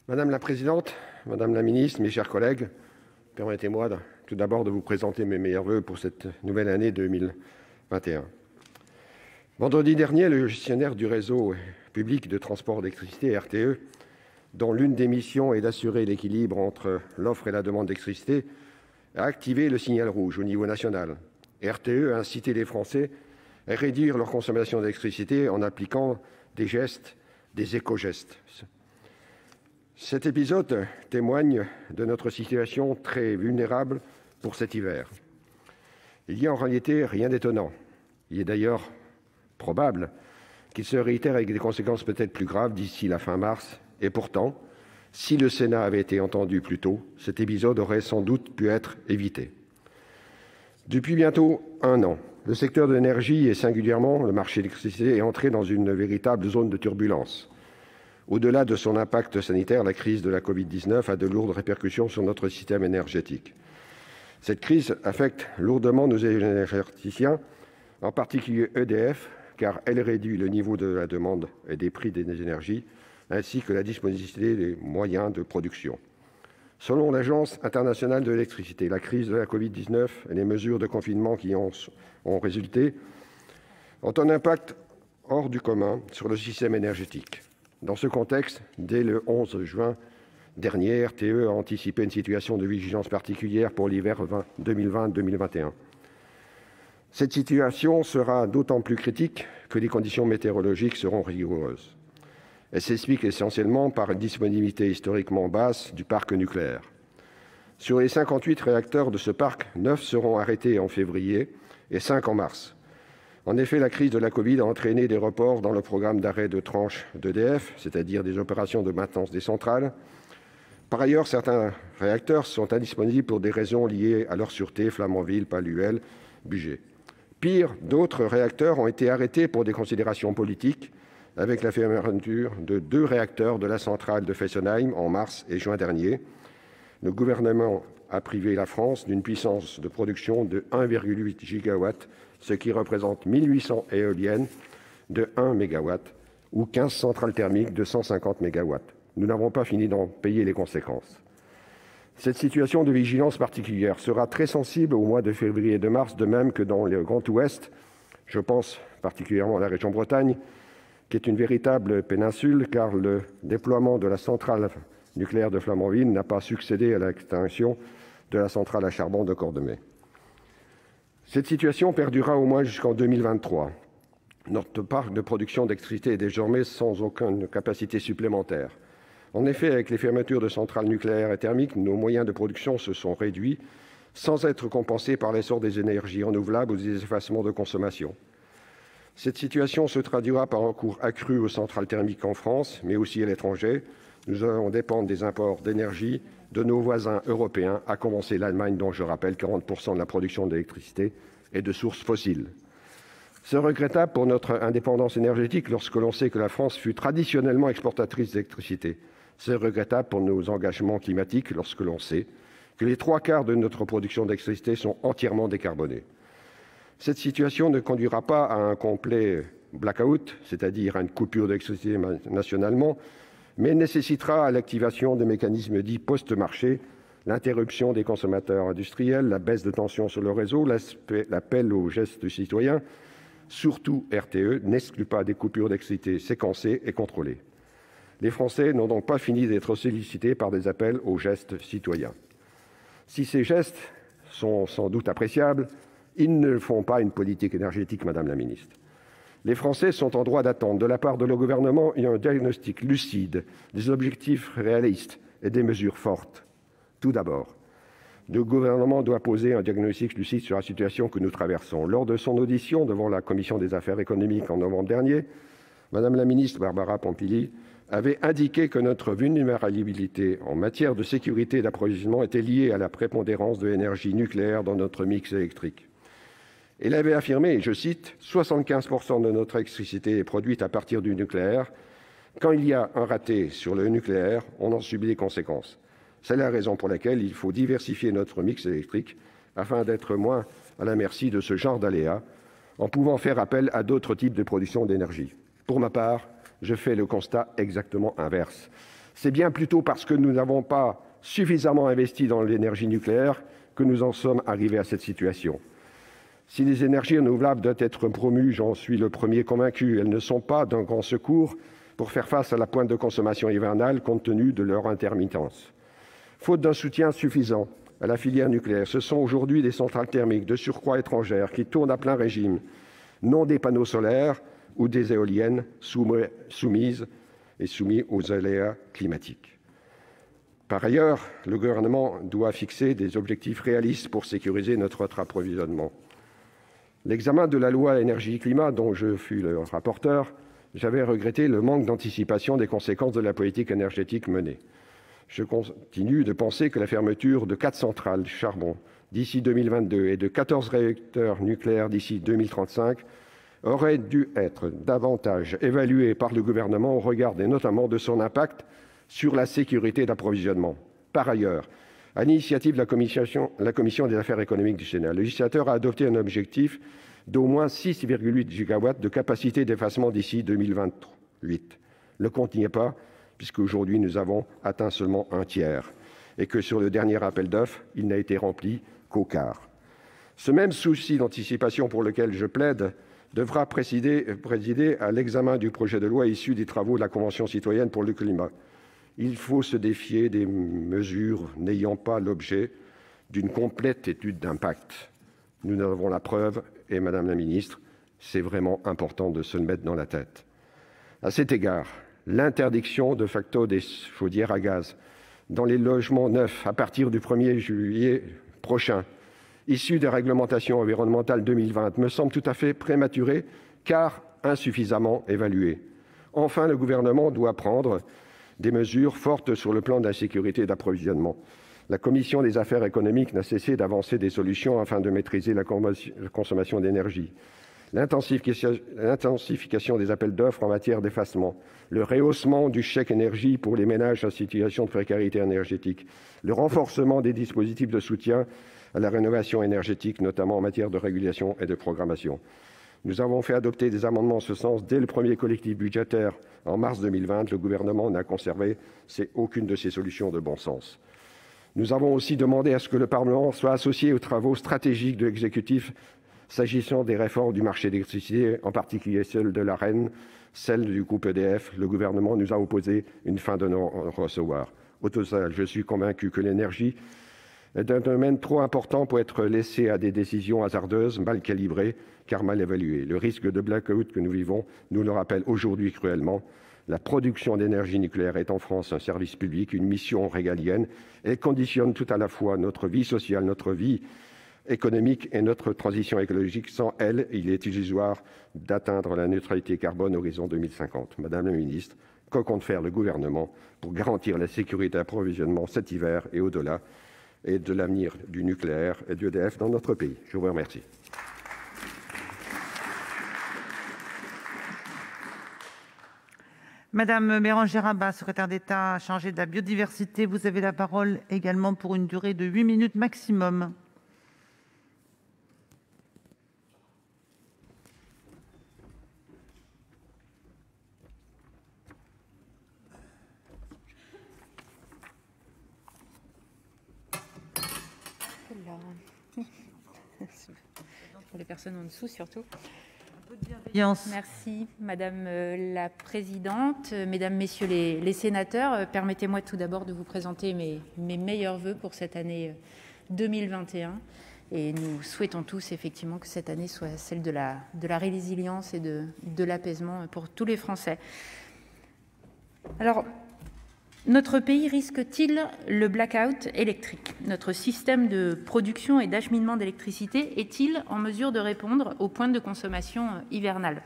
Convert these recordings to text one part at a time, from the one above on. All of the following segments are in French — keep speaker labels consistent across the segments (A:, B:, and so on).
A: Madame la présidente, madame la ministre, mes chers collègues, permettez-moi tout d'abord de vous présenter mes meilleurs voeux pour cette nouvelle année 2021. Vendredi dernier, le gestionnaire du réseau public de transport d'électricité, RTE, dont l'une des missions est d'assurer l'équilibre entre l'offre et la demande d'électricité, a activé le signal rouge au niveau national. RTE a incité les Français à réduire leur consommation d'électricité en appliquant des gestes, des éco-gestes. Cet épisode témoigne de notre situation très vulnérable pour cet hiver. Il n'y a en réalité rien d'étonnant. Il est d'ailleurs probable qu'il se réitère avec des conséquences peut-être plus graves d'ici la fin mars. Et pourtant, si le Sénat avait été entendu plus tôt, cet épisode aurait sans doute pu être évité. Depuis bientôt un an, le secteur de l'énergie et singulièrement le marché de l'électricité est entré dans une véritable zone de turbulence. Au-delà de son impact sanitaire, la crise de la Covid-19 a de lourdes répercussions sur notre système énergétique. Cette crise affecte lourdement nos énergéticiens, en particulier EDF, car elle réduit le niveau de la demande et des prix des énergies, ainsi que la disponibilité des moyens de production. Selon l'Agence internationale de l'électricité, la crise de la Covid-19 et les mesures de confinement qui en ont résulté ont un impact hors du commun sur le système énergétique. Dans ce contexte, dès le 11 juin dernier, RTE a anticipé une situation de vigilance particulière pour l'hiver 2020-2021. Cette situation sera d'autant plus critique que les conditions météorologiques seront rigoureuses. Elle s'explique essentiellement par une disponibilité historiquement basse du parc nucléaire. Sur les 58 réacteurs de ce parc, 9 seront arrêtés en février et 5 en mars. En effet, la crise de la Covid a entraîné des reports dans le programme d'arrêt de tranche d'EDF, c'est-à-dire des opérations de maintenance des centrales. Par ailleurs, certains réacteurs sont indisponibles pour des raisons liées à leur sûreté, Flamanville, Paluel, Bugey. Pire, d'autres réacteurs ont été arrêtés pour des considérations politiques, avec la fermeture de 2 réacteurs de la centrale de Fessenheim en mars et juin dernier. Le gouvernement a privé la France d'une puissance de production de 1,8 gigawatts, ce qui représente 1800 éoliennes de 1 MW ou 15 centrales thermiques de 150 MW. Nous n'avons pas fini d'en payer les conséquences. Cette situation de vigilance particulière sera très sensible au mois de février et de mars, de même que dans le Grand Ouest. Je pense particulièrement à la région Bretagne, qui est une véritable péninsule, car le déploiement de la centrale nucléaire de Flamanville n'a pas succédé à l'extinction de la centrale à charbon de Cordemais. Cette situation perdurera au moins jusqu'en 2023. Notre parc de production d'électricité est désormais sans aucune capacité supplémentaire. En effet, avec les fermetures de centrales nucléaires et thermiques, nos moyens de production se sont réduits sans être compensés par l'essor des énergies renouvelables ou des effacements de consommation. Cette situation se traduira par un recours accru aux centrales thermiques en France, mais aussi à l'étranger. Nous allons dépendre des imports d'énergie de nos voisins européens, à commencer l'Allemagne, dont je rappelle 40% de la production d'électricité est de sources fossiles. C'est regrettable pour notre indépendance énergétique lorsque l'on sait que la France fut traditionnellement exportatrice d'électricité. C'est regrettable pour nos engagements climatiques lorsque l'on sait que les 3/4 de notre production d'électricité sont entièrement décarbonés. Cette situation ne conduira pas à un complet blackout, c'est-à-dire à une coupure d'électricité nationalement, mais nécessitera l'activation des mécanismes dits post-marché, l'interruption des consommateurs industriels, la baisse de tension sur le réseau, l'appel aux gestes citoyens. Surtout, RTE n'exclut pas des coupures d'électricité séquencées et contrôlées. Les Français n'ont donc pas fini d'être sollicités par des appels aux gestes citoyens. Si ces gestes sont sans doute appréciables, ils ne font pas une politique énergétique, Madame la ministre. Les Français sont en droit d'attendre de la part de leur gouvernement un diagnostic lucide, des objectifs réalistes et des mesures fortes. Tout d'abord, le gouvernement doit poser un diagnostic lucide sur la situation que nous traversons. Lors de son audition devant la Commission des affaires économiques en novembre dernier, Madame la ministre Barbara Pompili avait indiqué que notre vulnérabilité en matière de sécurité d'approvisionnement était liée à la prépondérance de l'énergie nucléaire dans notre mix électrique. Elle avait affirmé, je cite, « 75% de notre électricité est produite à partir du nucléaire. Quand il y a un raté sur le nucléaire, on en subit les conséquences. C'est la raison pour laquelle il faut diversifier notre mix électrique afin d'être moins à la merci de ce genre d'aléas, en pouvant faire appel à d'autres types de production d'énergie. Pour ma part, je fais le constat exactement inverse. C'est bien plutôt parce que nous n'avons pas suffisamment investi dans l'énergie nucléaire que nous en sommes arrivés à cette situation. Si les énergies renouvelables doivent être promues, j'en suis le premier convaincu, elles ne sont pas d'un grand secours pour faire face à la pointe de consommation hivernale compte tenu de leur intermittence. Faute d'un soutien suffisant à la filière nucléaire, ce sont aujourd'hui des centrales thermiques de surcroît étrangères qui tournent à plein régime, non des panneaux solaires ou des éoliennes soumis aux aléas climatiques. Par ailleurs, le Gouvernement doit fixer des objectifs réalistes pour sécuriser notre approvisionnement. L'examen de la loi énergie-climat, dont je fus le rapporteur, j'avais regretté le manque d'anticipation des conséquences de la politique énergétique menée. Je continue de penser que la fermeture de 4 centrales charbon d'ici 2022 et de 14 réacteurs nucléaires d'ici 2035 aurait dû être davantage évaluée par le Gouvernement au regard notamment de son impact sur la sécurité d'approvisionnement. Par ailleurs, à l'initiative de la Commission des affaires économiques du Sénat, le législateur a adopté un objectif d'au moins 6,8 gigawatts de capacité d'effacement d'ici 2028. Le compte n'y est pas, puisqu'aujourd'hui nous avons atteint seulement un tiers, et que sur le dernier appel d'offres, il n'a été rempli qu'au quart. Ce même souci d'anticipation pour lequel je plaide devra présider à l'examen du projet de loi issu des travaux de la Convention citoyenne pour le climat. Il faut se défier des mesures n'ayant pas l'objet d'une complète étude d'impact. Nous en avons la preuve, et Madame la Ministre, c'est vraiment important de se le mettre dans la tête. À cet égard, l'interdiction de facto des chaudières à gaz dans les logements neufs à partir du 1er juillet prochain, issu des réglementations environnementales 2020, me semble tout à fait prématurée, car insuffisamment évaluée. Enfin, le Gouvernement doit prendre des mesures fortes sur le plan de la sécurité d'approvisionnement. La Commission des affaires économiques n'a cessé d'avancer des solutions afin de maîtriser la consommation d'énergie. L'intensification des appels d'offres en matière d'effacement, le rehaussement du chèque énergie pour les ménages en situation de précarité énergétique, le renforcement des dispositifs de soutien à la rénovation énergétique, notamment en matière de régulation et de programmation. Nous avons fait adopter des amendements en ce sens dès le premier collectif budgétaire en mars 2020. Le Gouvernement n'a conservé aucune de ces solutions de bon sens. Nous avons aussi demandé à ce que le Parlement soit associé aux travaux stratégiques de l'exécutif s'agissant des réformes du marché de l'électricité, en particulier celle de l'Arenh, celle du groupe EDF. Le Gouvernement nous a opposé une fin de non-recevoir. Au total, je suis convaincu que l'énergie est un domaine trop important pour être laissé à des décisions hasardeuses, mal calibrées, car mal évaluées. Le risque de blackout que nous vivons nous le rappelle aujourd'hui cruellement. La production d'énergie nucléaire est en France un service public, une mission régalienne. Elle conditionne tout à la fois notre vie sociale, notre vie économique et notre transition écologique. Sans elle, il est illusoire d'atteindre la neutralité carbone horizon 2050. Madame la ministre, que compte faire le Gouvernement pour garantir la sécurité d'approvisionnement cet hiver et au-delà, et de l'avenir du nucléaire et de EDF dans notre pays? Je vous remercie.
B: Madame Bérangère Abba, secrétaire d'État chargée de la biodiversité, vous avez la parole également pour une durée de 8 minutes maximum.
C: Pour les personnes en dessous surtout.
B: Merci
C: Madame la Présidente, Mesdames, Messieurs les sénateurs. Permettez-moi tout d'abord de vous présenter mes meilleurs vœux pour cette année 2021. Et nous souhaitons tous effectivement que cette année soit celle de la résilience et de l'apaisement pour tous les Français. Alors, notre pays risque-t-il le blackout électrique? Notre système de production et d'acheminement d'électricité est-il en mesure de répondre aux pointes de consommation hivernale?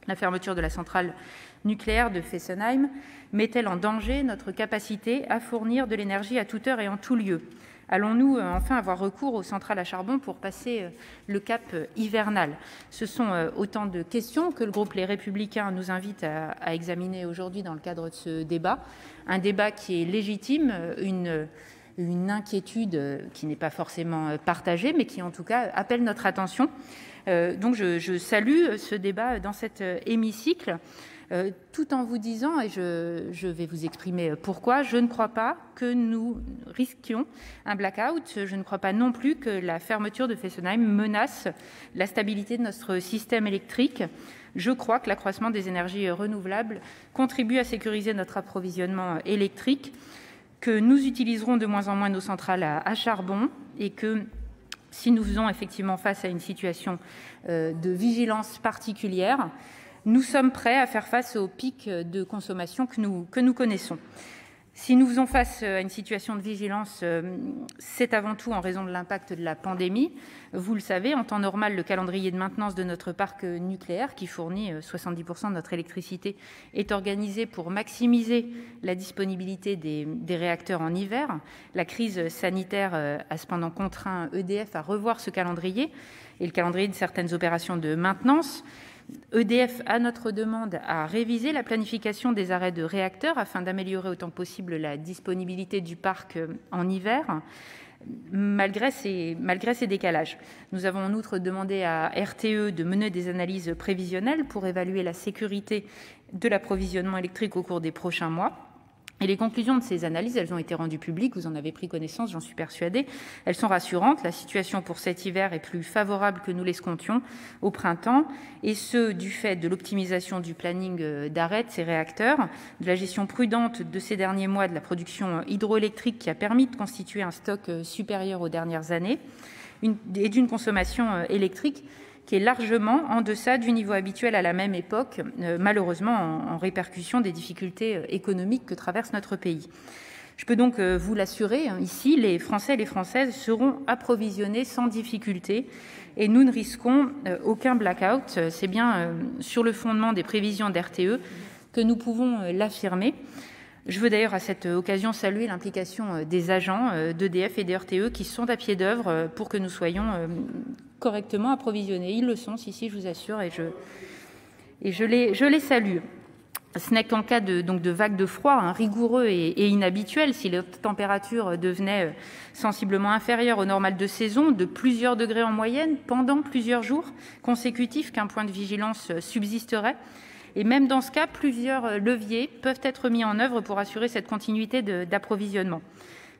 C: La fermeture de la centrale nucléaire de Fessenheim met-elle en danger notre capacité à fournir de l'énergie à toute heure et en tout lieu? Allons-nous enfin avoir recours aux centrales à charbon pour passer le cap hivernal? Ce sont autant de questions que le groupe Les Républicains nous invite à examiner aujourd'hui dans le cadre de ce débat. Un débat qui est légitime, une une inquiétude qui n'est pas forcément partagée, mais qui en tout cas appelle notre attention. Donc je salue ce débat dans cet hémicycle, tout en vous disant, et je vais vous exprimer pourquoi, je ne crois pas que nous risquions un blackout. Je ne crois pas non plus que la fermeture de Fessenheim menace la stabilité de notre système électrique. Je crois que l'accroissement des énergies renouvelables contribue à sécuriser notre approvisionnement électrique, que nous utiliserons de moins en moins nos centrales à charbon et que si nous faisons effectivement face à une situation de vigilance particulière, nous sommes prêts à faire face aux pics de consommation que nous connaissons. Si nous faisons face à une situation de vigilance, c'est avant tout en raison de l'impact de la pandémie. Vous le savez, en temps normal, le calendrier de maintenance de notre parc nucléaire, qui fournit 70% de notre électricité, est organisé pour maximiser la disponibilité des réacteurs en hiver. La crise sanitaire a cependant contraint EDF à revoir ce calendrier et le calendrier de certaines opérations de maintenance. EDF, à notre demande, a révisé la planification des arrêts de réacteurs afin d'améliorer autant que possible la disponibilité du parc en hiver, malgré ces décalages. Nous avons en outre demandé à RTE de mener des analyses prévisionnelles pour évaluer la sécurité de l'approvisionnement électrique au cours des prochains mois. Et les conclusions de ces analyses, elles ont été rendues publiques, vous en avez pris connaissance, j'en suis persuadée. Elles sont rassurantes, la situation pour cet hiver est plus favorable que nous l'escomptions au printemps, et ce, du fait de l'optimisation du planning d'arrêt de ces réacteurs, de la gestion prudente de ces derniers mois de la production hydroélectrique qui a permis de constituer un stock supérieur aux dernières années, et d'une consommation électrique qui est largement en deçà du niveau habituel à la même époque, malheureusement en répercussion des difficultés économiques que traverse notre pays. Je peux donc vous l'assurer, ici, les Français et les Françaises seront approvisionnés sans difficulté et nous ne risquons aucun blackout. C'est bien sur le fondement des prévisions d'RTE que nous pouvons l'affirmer. Je veux d'ailleurs à cette occasion saluer l'implication des agents d'EDF et de RTE qui sont à pied d'œuvre pour que nous soyons correctement approvisionnés. Ils le sont, ici, je vous assure, et je les salue. Ce n'est qu'en cas de vague de froid rigoureux et inhabituel, si les températures devenaient sensiblement inférieures au normal de saison, de plusieurs degrés en moyenne, pendant plusieurs jours consécutifs, qu'un point de vigilance subsisterait. Et même dans ce cas, plusieurs leviers peuvent être mis en œuvre pour assurer cette continuité d'approvisionnement.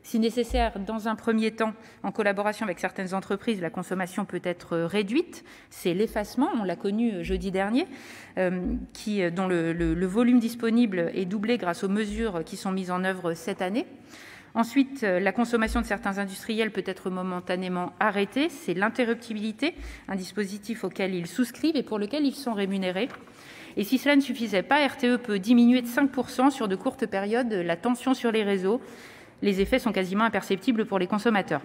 C: Si nécessaire, dans un premier temps, en collaboration avec certaines entreprises, la consommation peut être réduite. C'est l'effacement, on l'a connu jeudi dernier, dont le volume disponible est doublé grâce aux mesures qui sont mises en œuvre cette année. Ensuite, la consommation de certains industriels peut être momentanément arrêtée. C'est l'interruptibilité, un dispositif auquel ils souscrivent et pour lequel ils sont rémunérés. Et si cela ne suffisait pas, RTE peut diminuer de 5% sur de courtes périodes la tension sur les réseaux. Les effets sont quasiment imperceptibles pour les consommateurs.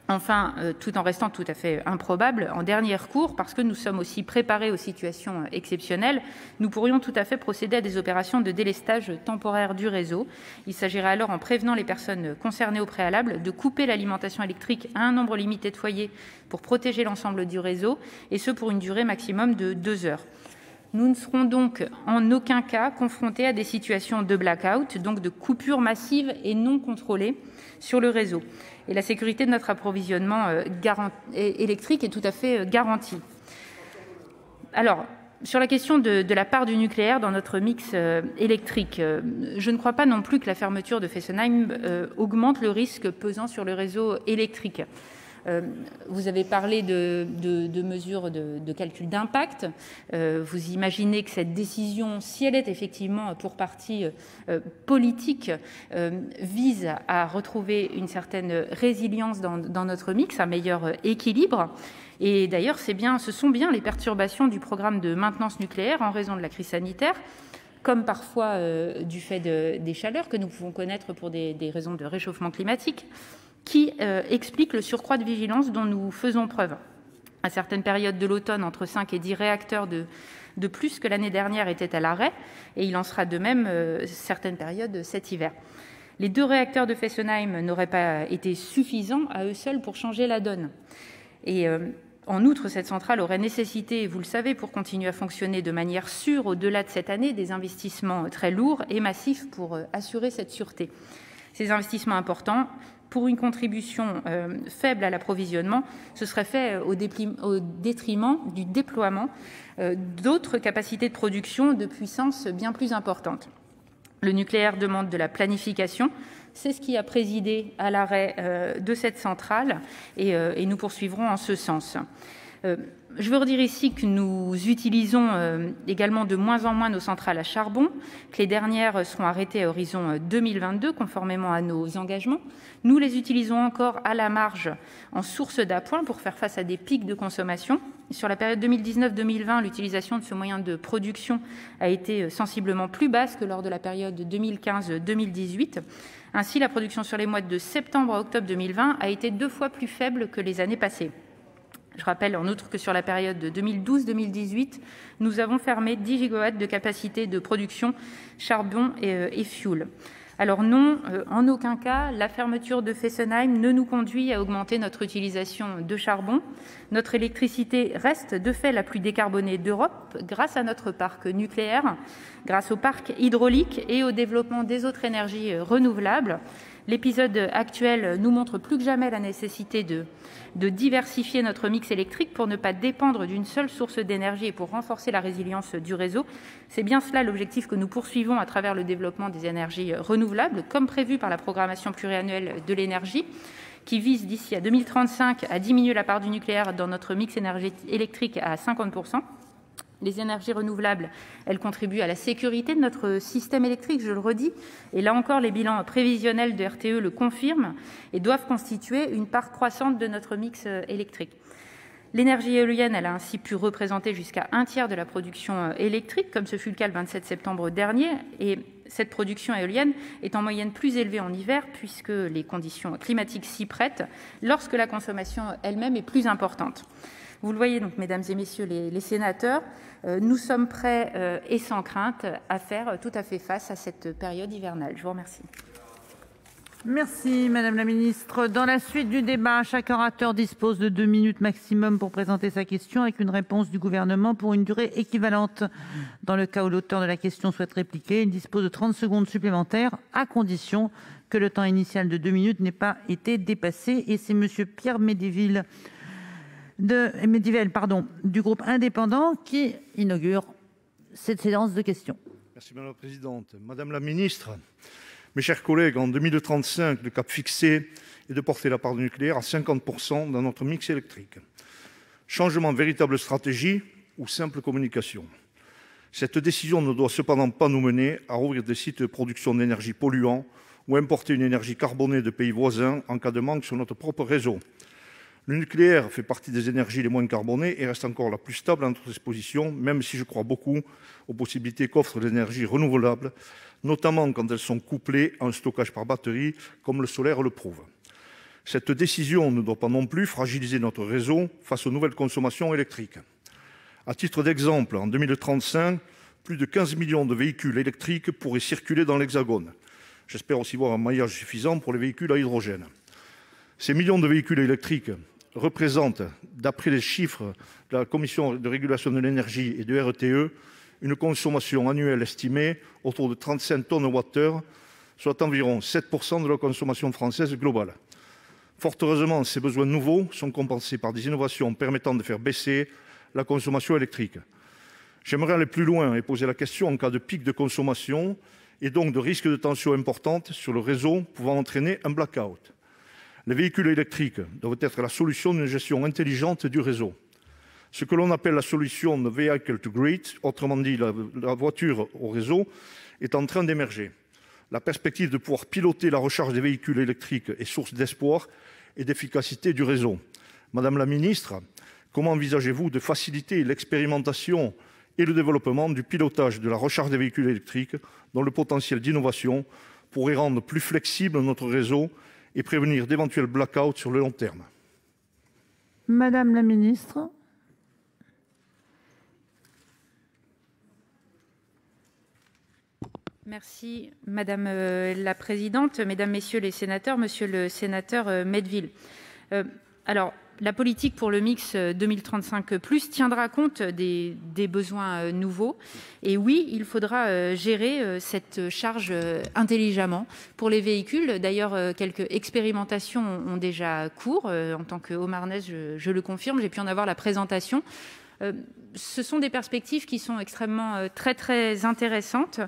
C: Enfin, tout en restant tout à fait improbable, en dernier recours, parce que nous sommes aussi préparés aux situations exceptionnelles, nous pourrions tout à fait procéder à des opérations de délestage temporaire du réseau. Il s'agirait alors, en prévenant les personnes concernées au préalable, de couper l'alimentation électrique à un nombre limité de foyers pour protéger l'ensemble du réseau, et ce pour une durée maximum de 2 heures. Nous ne serons donc en aucun cas confrontés à des situations de blackout, donc de coupures massives et non contrôlées sur le réseau. Et la sécurité de notre approvisionnement électrique est tout à fait garantie. Alors, sur la question de la part du nucléaire dans notre mix électrique, je ne crois pas non plus que la fermeture de Fessenheim augmente le risque pesant sur le réseau électrique. Vous avez parlé de mesures de calcul d'impact. Vous imaginez que cette décision, si elle est effectivement pour partie politique, vise à retrouver une certaine résilience dans notre mix, un meilleur équilibre. Et d'ailleurs, ce sont bien les perturbations du programme de maintenance nucléaire en raison de la crise sanitaire, comme parfois du fait des chaleurs que nous pouvons connaître pour des raisons de réchauffement climatique, qui explique le surcroît de vigilance dont nous faisons preuve. À certaines périodes de l'automne, entre 5 et 10 réacteurs de plus que l'année dernière étaient à l'arrêt, et il en sera de même certaines périodes cet hiver. Les 2 réacteurs de Fessenheim n'auraient pas été suffisants à eux seuls pour changer la donne. Et en outre, cette centrale aurait nécessité, vous le savez, pour continuer à fonctionner de manière sûre au-delà de cette année, des investissements très lourds et massifs pour assurer cette sûreté. Ces investissements importants, pour une contribution faible à l'approvisionnement, ce serait fait au détriment du déploiement d'autres capacités de production de puissance bien plus importantes. Le nucléaire demande de la planification. C'est ce qui a présidé à l'arrêt de cette centrale et nous poursuivrons en ce sens. Je veux redire ici que nous utilisons également de moins en moins nos centrales à charbon, que les dernières seront arrêtées à horizon 2022, conformément à nos engagements. Nous les utilisons encore à la marge en source d'appoint pour faire face à des pics de consommation. Sur la période 2019-2020, l'utilisation de ce moyen de production a été sensiblement plus basse que lors de la période 2015-2018. Ainsi, la production sur les mois de septembre à octobre 2020 a été 2 fois plus faible que les années passées. Je rappelle en outre que sur la période de 2012-2018, nous avons fermé 10 gigawatts de capacité de production charbon et fioul. Alors non, en aucun cas, la fermeture de Fessenheim ne nous conduit à augmenter notre utilisation de charbon. Notre électricité reste de fait la plus décarbonée d'Europe grâce à notre parc nucléaire, grâce au parc hydraulique et au développement des autres énergies renouvelables. L'épisode actuel nous montre plus que jamais la nécessité de diversifier notre mix électrique pour ne pas dépendre d'une seule source d'énergie et pour renforcer la résilience du réseau. C'est bien cela l'objectif que nous poursuivons à travers le développement des énergies renouvelables, comme prévu par la programmation pluriannuelle de l'énergie, qui vise d'ici à 2035 à diminuer la part du nucléaire dans notre mix électrique à 50%. Les énergies renouvelables, elles contribuent à la sécurité de notre système électrique, je le redis. Et là encore, les bilans prévisionnels de RTE le confirment et doivent constituer une part croissante de notre mix électrique. L'énergie éolienne, elle a ainsi pu représenter jusqu'à 1/3 de la production électrique, comme ce fut le cas le 27 septembre dernier. Et cette production éolienne est en moyenne plus élevée en hiver, puisque les conditions climatiques s'y prêtent, lorsque la consommation elle-même est plus importante. Vous le voyez donc, mesdames et messieurs les sénateurs, nous sommes prêts et sans crainte à faire tout à fait face à cette période hivernale. Je vous remercie.
B: Merci Madame la Ministre. Dans la suite du débat, chaque orateur dispose de 2 minutes maximum pour présenter sa question avec une réponse du gouvernement pour une durée équivalente. Dans le cas où l'auteur de la question souhaite répliquer, il dispose de 30 secondes supplémentaires à condition que le temps initial de 2 minutes n'ait pas été dépassé. Et c'est Monsieur Pierre Médevielle du groupe indépendant qui inaugure cette séance de questions.
D: Merci Madame la Présidente. Madame la Ministre, mes chers collègues, en 2035, le cap fixé est de porter la part du nucléaire à 50% dans notre mix électrique. Changement, véritable stratégie ou simple communication? Cette décision ne doit cependant pas nous mener à rouvrir des sites de production d'énergie polluants ou importer une énergie carbonée de pays voisins en cas de manque sur notre propre réseau. Le nucléaire fait partie des énergies les moins carbonées et reste encore la plus stable à notre disposition, même si je crois beaucoup aux possibilités qu'offrent les énergies renouvelables, notamment quand elles sont couplées à un stockage par batterie, comme le solaire le prouve. Cette décision ne doit pas non plus fragiliser notre réseau face aux nouvelles consommations électriques. À titre d'exemple, en 2035, plus de 15 millions de véhicules électriques pourraient circuler dans l'Hexagone. J'espère aussi voir un maillage suffisant pour les véhicules à hydrogène. Ces millions de véhicules électriques représentent, d'après les chiffres de la Commission de régulation de l'énergie et de RTE, une consommation annuelle estimée autour de 35 tonnes Wh, soit environ 7% de la consommation française globale. Fort heureusement, ces besoins nouveaux sont compensés par des innovations permettant de faire baisser la consommation électrique. J'aimerais aller plus loin et poser la question en cas de pic de consommation et donc de risque de tension importante sur le réseau pouvant entraîner un blackout. Les véhicules électriques doivent être la solution d'une gestion intelligente du réseau. Ce que l'on appelle la solution de vehicle to grid, autrement dit la voiture au réseau, est en train d'émerger. La perspective de pouvoir piloter la recharge des véhicules électriques est source d'espoir et d'efficacité du réseau. Madame la ministre, comment envisagez-vous de faciliter l'expérimentation et le développement du pilotage de la recharge des véhicules électriques, dont le potentiel d'innovation pourrait rendre plus flexible notre réseau et prévenir d'éventuels blackouts sur le long terme?
B: Madame la Ministre.
C: Merci Madame la Présidente, Mesdames, Messieurs les sénateurs, Monsieur le sénateur Médevielle. Alors, la politique pour le mix 2035+ tiendra compte des besoins nouveaux. Et oui, il faudra gérer cette charge intelligemment. Pour les véhicules, d'ailleurs, quelques expérimentations ont déjà cours. En tant que Haut-Marnaise, je le confirme, j'ai pu en avoir la présentation. Ce sont des perspectives qui sont extrêmement très intéressantes,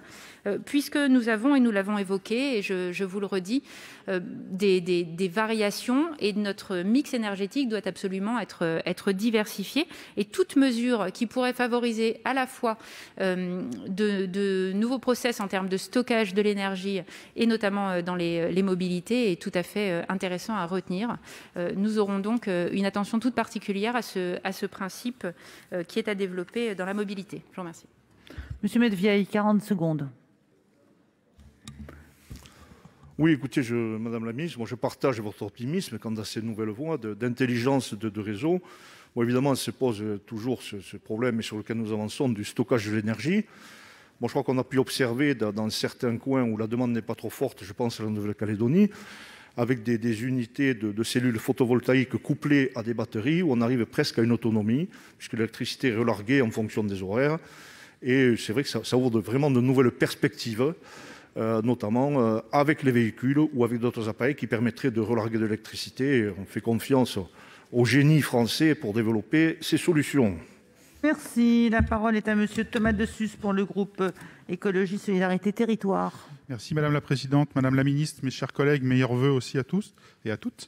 C: puisque nous avons, et nous l'avons évoqué, et je vous le redis, des variations, et notre mix énergétique doit absolument être diversifié. Et toute mesure qui pourrait favoriser à la fois de nouveaux process en termes de stockage de l'énergie, et notamment dans les mobilités, est tout à fait intéressant à retenir. Nous aurons donc une attention toute particulière à ce principe qui est à développer dans la mobilité. Je vous remercie.
B: Monsieur Medvieille, 40 secondes.
D: Oui, écoutez, Madame la ministre, moi je partage votre optimisme quant à ces nouvelles voies d'intelligence de réseau. Bon, évidemment, se pose toujours ce problème sur lequel nous avançons du stockage de l'énergie. Bon, je crois qu'on a pu observer dans certains coins où la demande n'est pas trop forte, je pense à la Nouvelle-Calédonie, avec des unités de cellules photovoltaïques couplées à des batteries, où on arrive presque à une autonomie, puisque l'électricité est relarguée en fonction des horaires. Et c'est vrai que ça ouvre vraiment de nouvelles perspectives, notamment avec les véhicules ou avec d'autres appareils qui permettraient de relarguer de l'électricité. On fait confiance au génie français pour développer ces solutions.
B: Merci. La parole est à Monsieur Thomas Dessus pour le groupe Écologie Solidarité Territoire.
E: Merci Madame la Présidente, Madame la Ministre, mes chers collègues, meilleurs vœux aussi à tous et à toutes.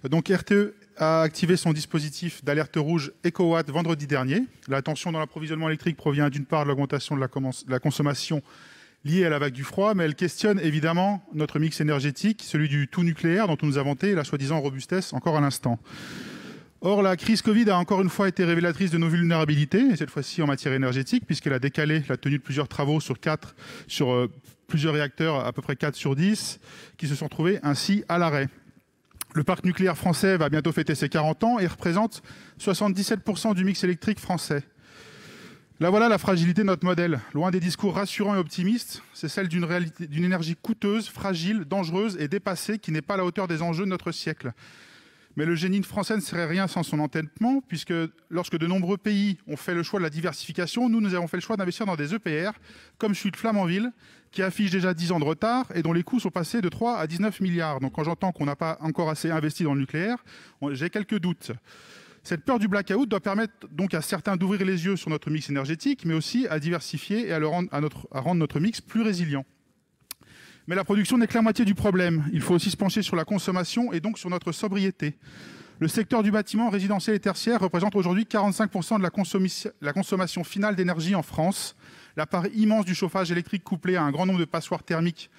E: Donc RTE a activé son dispositif d'alerte rouge EcoWatt vendredi dernier. La tension dans l'approvisionnement électrique provient d'une part de l'augmentation de la consommation liée à la vague du froid, mais elle questionne évidemment notre mix énergétique, celui du tout nucléaire dont on nous a vanté la soi-disant robustesse encore à l'instant. Or, la crise Covid a encore une fois été révélatrice de nos vulnérabilités, et cette fois-ci en matière énergétique, puisqu'elle a décalé la tenue de plusieurs travaux sur plusieurs réacteurs, à peu près 4 sur 10, qui se sont trouvés ainsi à l'arrêt. Le parc nucléaire français va bientôt fêter ses 40 ans et représente 77% du mix électrique français. Là voilà la fragilité de notre modèle. Loin des discours rassurants et optimistes, c'est celle d'une énergie coûteuse, fragile, dangereuse et dépassée qui n'est pas à la hauteur des enjeux de notre siècle. Mais le génie français ne serait rien sans son entêtement, puisque lorsque de nombreux pays ont fait le choix de la diversification, nous avons fait le choix d'investir dans des EPR, comme celui de Flamanville, qui affiche déjà 10 ans de retard et dont les coûts sont passés de 3 à 19 milliards. Donc quand j'entends qu'on n'a pas encore assez investi dans le nucléaire, j'ai quelques doutes. Cette peur du blackout doit permettre donc à certains d'ouvrir les yeux sur notre mix énergétique, mais aussi à diversifier et à rendre notre mix plus résilient. Mais la production n'est que la moitié du problème. Il faut aussi se pencher sur la consommation et donc sur notre sobriété. Le secteur du bâtiment résidentiel et tertiaire représente aujourd'hui 45% de la consommation finale d'énergie en France. La part immense du chauffage électrique couplé à un grand nombre de passoires thermiques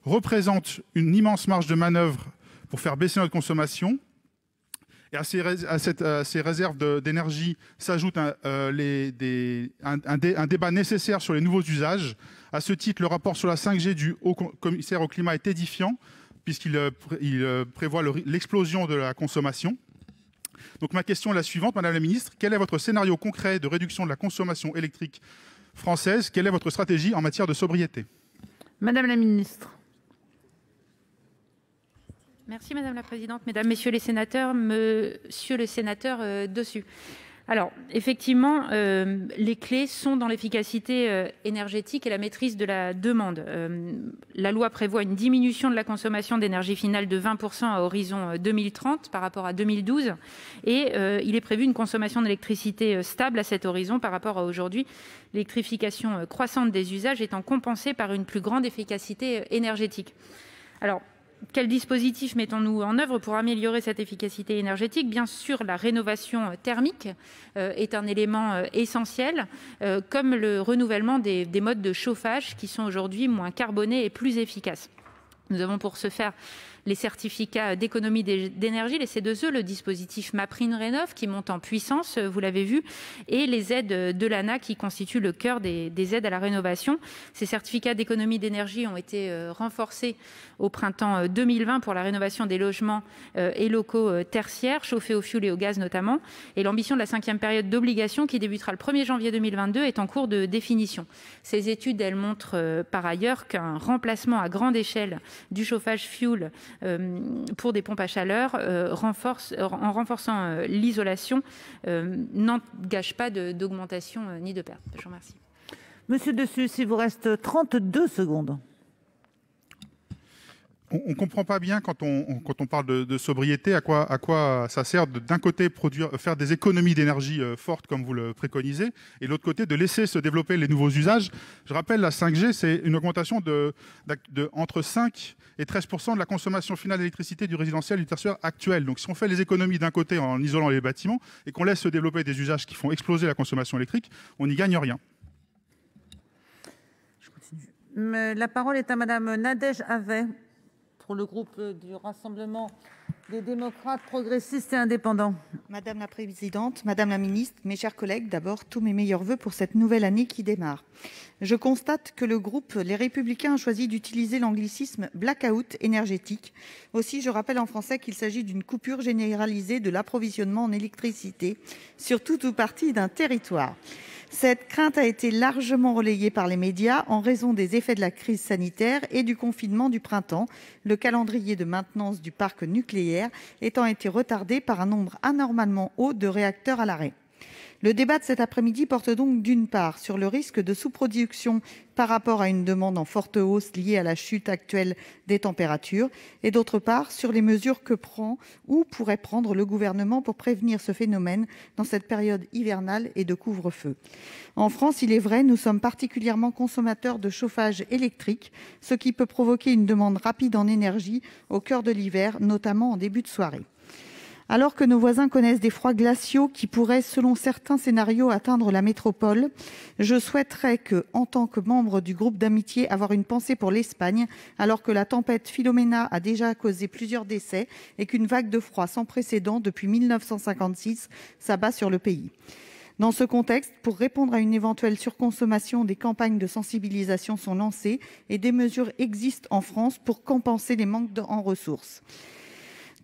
E: représente une immense marge de manœuvre pour faire baisser notre consommation. Et à ces réserves d'énergie s'ajoute un débat nécessaire sur les nouveaux usages. À ce titre, le rapport sur la 5G du Haut Commissaire au climat est édifiant, puisqu'il prévoit l'explosion de la consommation. Donc ma question est la suivante, Madame la Ministre. Quel est votre scénario concret de réduction de la consommation électrique française? Quelle est votre stratégie en matière de sobriété?
B: Madame la Ministre.
C: Merci Madame la Présidente, Mesdames, Messieurs les sénateurs, Monsieur le sénateur Dessus. Alors, effectivement, les clés sont dans l'efficacité énergétique et la maîtrise de la demande. La loi prévoit une diminution de la consommation d'énergie finale de 20% à horizon 2030 par rapport à 2012. Et il est prévu une consommation d'électricité stable à cet horizon par rapport à aujourd'hui. L'électrification croissante des usages étant compensée par une plus grande efficacité énergétique. Alors, quel dispositif mettons-nous en œuvre pour améliorer cette efficacité énergétique? Bien sûr, la rénovation thermique est un élément essentiel, comme le renouvellement des modes de chauffage qui sont aujourd'hui moins carbonés et plus efficaces. Nous avons pour ce faire les certificats d'économie d'énergie, les C2E, le dispositif MaPrimeRénov' qui monte en puissance, vous l'avez vu, et les aides de l'ANA qui constituent le cœur des aides à la rénovation. Ces certificats d'économie d'énergie ont été renforcés au printemps 2020 pour la rénovation des logements et locaux tertiaires, chauffés au fioul et au gaz notamment. Et l'ambition de la 5e période d'obligation qui débutera le 1er janvier 2022 est en cours de définition. Ces études, elles montrent par ailleurs qu'un remplacement à grande échelle du chauffage fuel pour des pompes à chaleur en renforçant l'isolation n'engage pas d'augmentation ni de perte. Je vous remercie.
B: Monsieur Dessus, il vous reste 32 secondes.
E: On ne comprend pas bien quand on parle de sobriété à quoi ça sert d'un côté faire des économies d'énergie fortes comme vous le préconisez et de l'autre côté de laisser se développer les nouveaux usages. Je rappelle, la 5G, c'est une augmentation de entre 5 et 13% de la consommation finale d'électricité du résidentiel et du tertiaire actuel. Donc si on fait les économies d'un côté en isolant les bâtiments et qu'on laisse se développer des usages qui font exploser la consommation électrique, on n'y gagne rien.
B: La parole est à Madame Nadège Havet, pour le groupe du Rassemblement des démocrates progressistes et indépendants.
F: Madame la présidente, madame la ministre, mes chers collègues, d'abord, tous mes meilleurs voeux pour cette nouvelle année qui démarre. Je constate que le groupe Les Républicains a choisi d'utiliser l'anglicisme « blackout énergétique ». Aussi, je rappelle en français qu'il s'agit d'une coupure généralisée de l'approvisionnement en électricité sur tout ou partie d'un territoire. Cette crainte a été largement relayée par les médias en raison des effets de la crise sanitaire et du confinement du printemps, le calendrier de maintenance du parc nucléaire ayant été retardé par un nombre anormalement haut de réacteurs à l'arrêt. Le débat de cet après-midi porte donc d'une part sur le risque de sous-production par rapport à une demande en forte hausse liée à la chute actuelle des températures et d'autre part sur les mesures que prend ou pourrait prendre le gouvernement pour prévenir ce phénomène dans cette période hivernale et de couvre-feu. En France, il est vrai, nous sommes particulièrement consommateurs de chauffage électrique, ce qui peut provoquer une demande rapide en énergie au cœur de l'hiver, notamment en début de soirée. Alors que nos voisins connaissent des froids glaciaux qui pourraient, selon certains scénarios, atteindre la métropole, je souhaiterais que, en tant que membre du groupe d'amitié, avoir une pensée pour l'Espagne, alors que la tempête Philomena a déjà causé plusieurs décès et qu'une vague de froid sans précédent depuis 1956 s'abat sur le pays. Dans ce contexte, pour répondre à une éventuelle surconsommation, des campagnes de sensibilisation sont lancées et des mesures existent en France pour compenser les manques en ressources.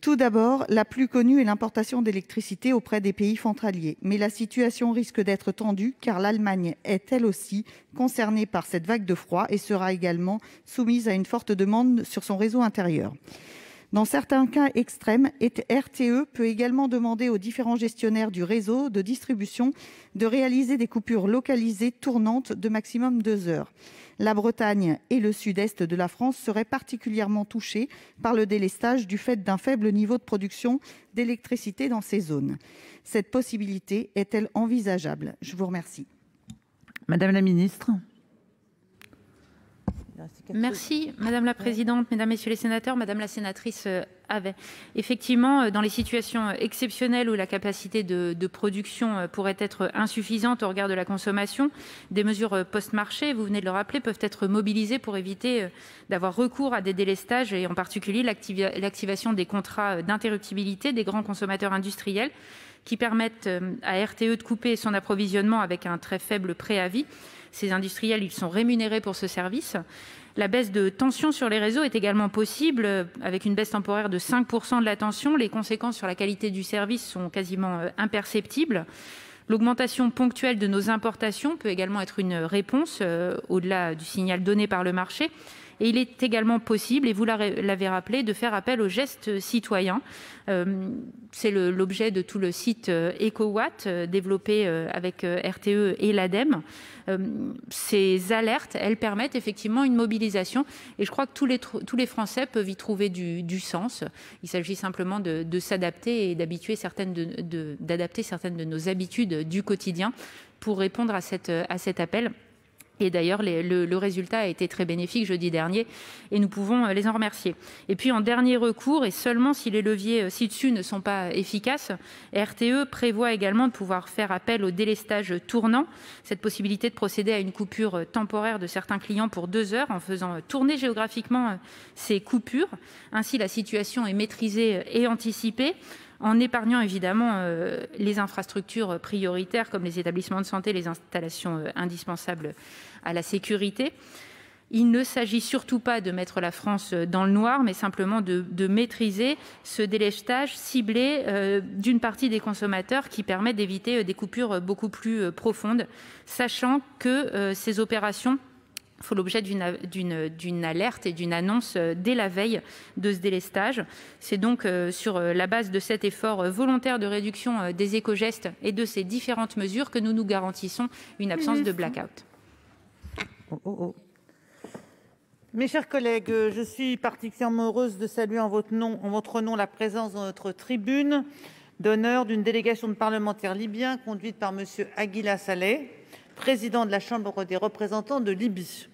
F: Tout d'abord, la plus connue est l'importation d'électricité auprès des pays frontaliers. Mais la situation risque d'être tendue car l'Allemagne est elle aussi concernée par cette vague de froid et sera également soumise à une forte demande sur son réseau intérieur. Dans certains cas extrêmes, RTE peut également demander aux différents gestionnaires du réseau de distribution de réaliser des coupures localisées tournantes de maximum 2 heures. La Bretagne et le sud-est de la France seraient particulièrement touchés par le délestage du fait d'un faible niveau de production d'électricité dans ces zones. Cette possibilité est-elle envisageable ? Je vous remercie.
B: Madame la ministre.
C: Merci, Madame la Présidente, Mesdames, Messieurs les sénateurs, Madame la sénatrice Havet. Effectivement, dans les situations exceptionnelles où la capacité de production pourrait être insuffisante au regard de la consommation, des mesures post-marché, vous venez de le rappeler, peuvent être mobilisées pour éviter d'avoir recours à des délestages et en particulier l'activation des contrats d'interruptibilité des grands consommateurs industriels qui permettent à RTE de couper son approvisionnement avec un très faible préavis. Ces industriels, ils sont rémunérés pour ce service. La baisse de tension sur les réseaux est également possible avec une baisse temporaire de 5% de la tension. Les conséquences sur la qualité du service sont quasiment imperceptibles. L'augmentation ponctuelle de nos importations peut également être une réponse au-delà du signal donné par le marché. Et il est également possible, et vous l'avez rappelé, de faire appel aux gestes citoyens. C'est l'objet de tout le site EcoWatt développé avec RTE et l'ADEME. Ces alertes, elles permettent effectivement une mobilisation et je crois que tous les Français peuvent y trouver du sens. Il s'agit simplement de s'adapter et d'adapter certaines de nos habitudes du quotidien pour répondre à cet appel. Et d'ailleurs, le résultat a été très bénéfique jeudi dernier et nous pouvons les en remercier. Et puis, en dernier recours, et seulement si les leviers ci-dessus ne sont pas efficaces, RTE prévoit également de pouvoir faire appel au délestage tournant, cette possibilité de procéder à une coupure temporaire de certains clients pour 2 heures en faisant tourner géographiquement ces coupures. Ainsi, la situation est maîtrisée et anticipée, en épargnant évidemment les infrastructures prioritaires comme les établissements de santé, les installations indispensables à la sécurité. Il ne s'agit surtout pas de mettre la France dans le noir, mais simplement de maîtriser ce délestage ciblé d'une partie des consommateurs qui permet d'éviter des coupures beaucoup plus profondes, sachant que ces opérations faut l'objet d'une alerte et d'une annonce dès la veille de ce délestage. C'est donc sur la base de cet effort volontaire de réduction des éco-gestes et de ces différentes mesures que nous nous garantissons une absence de blackout.
B: Mes chers collègues, je suis particulièrement heureuse de saluer en votre nom la présence dans notre tribune d'honneur d'une délégation de parlementaires libyens conduite par M. Aguila Saleh, président de la Chambre des représentants de Libye.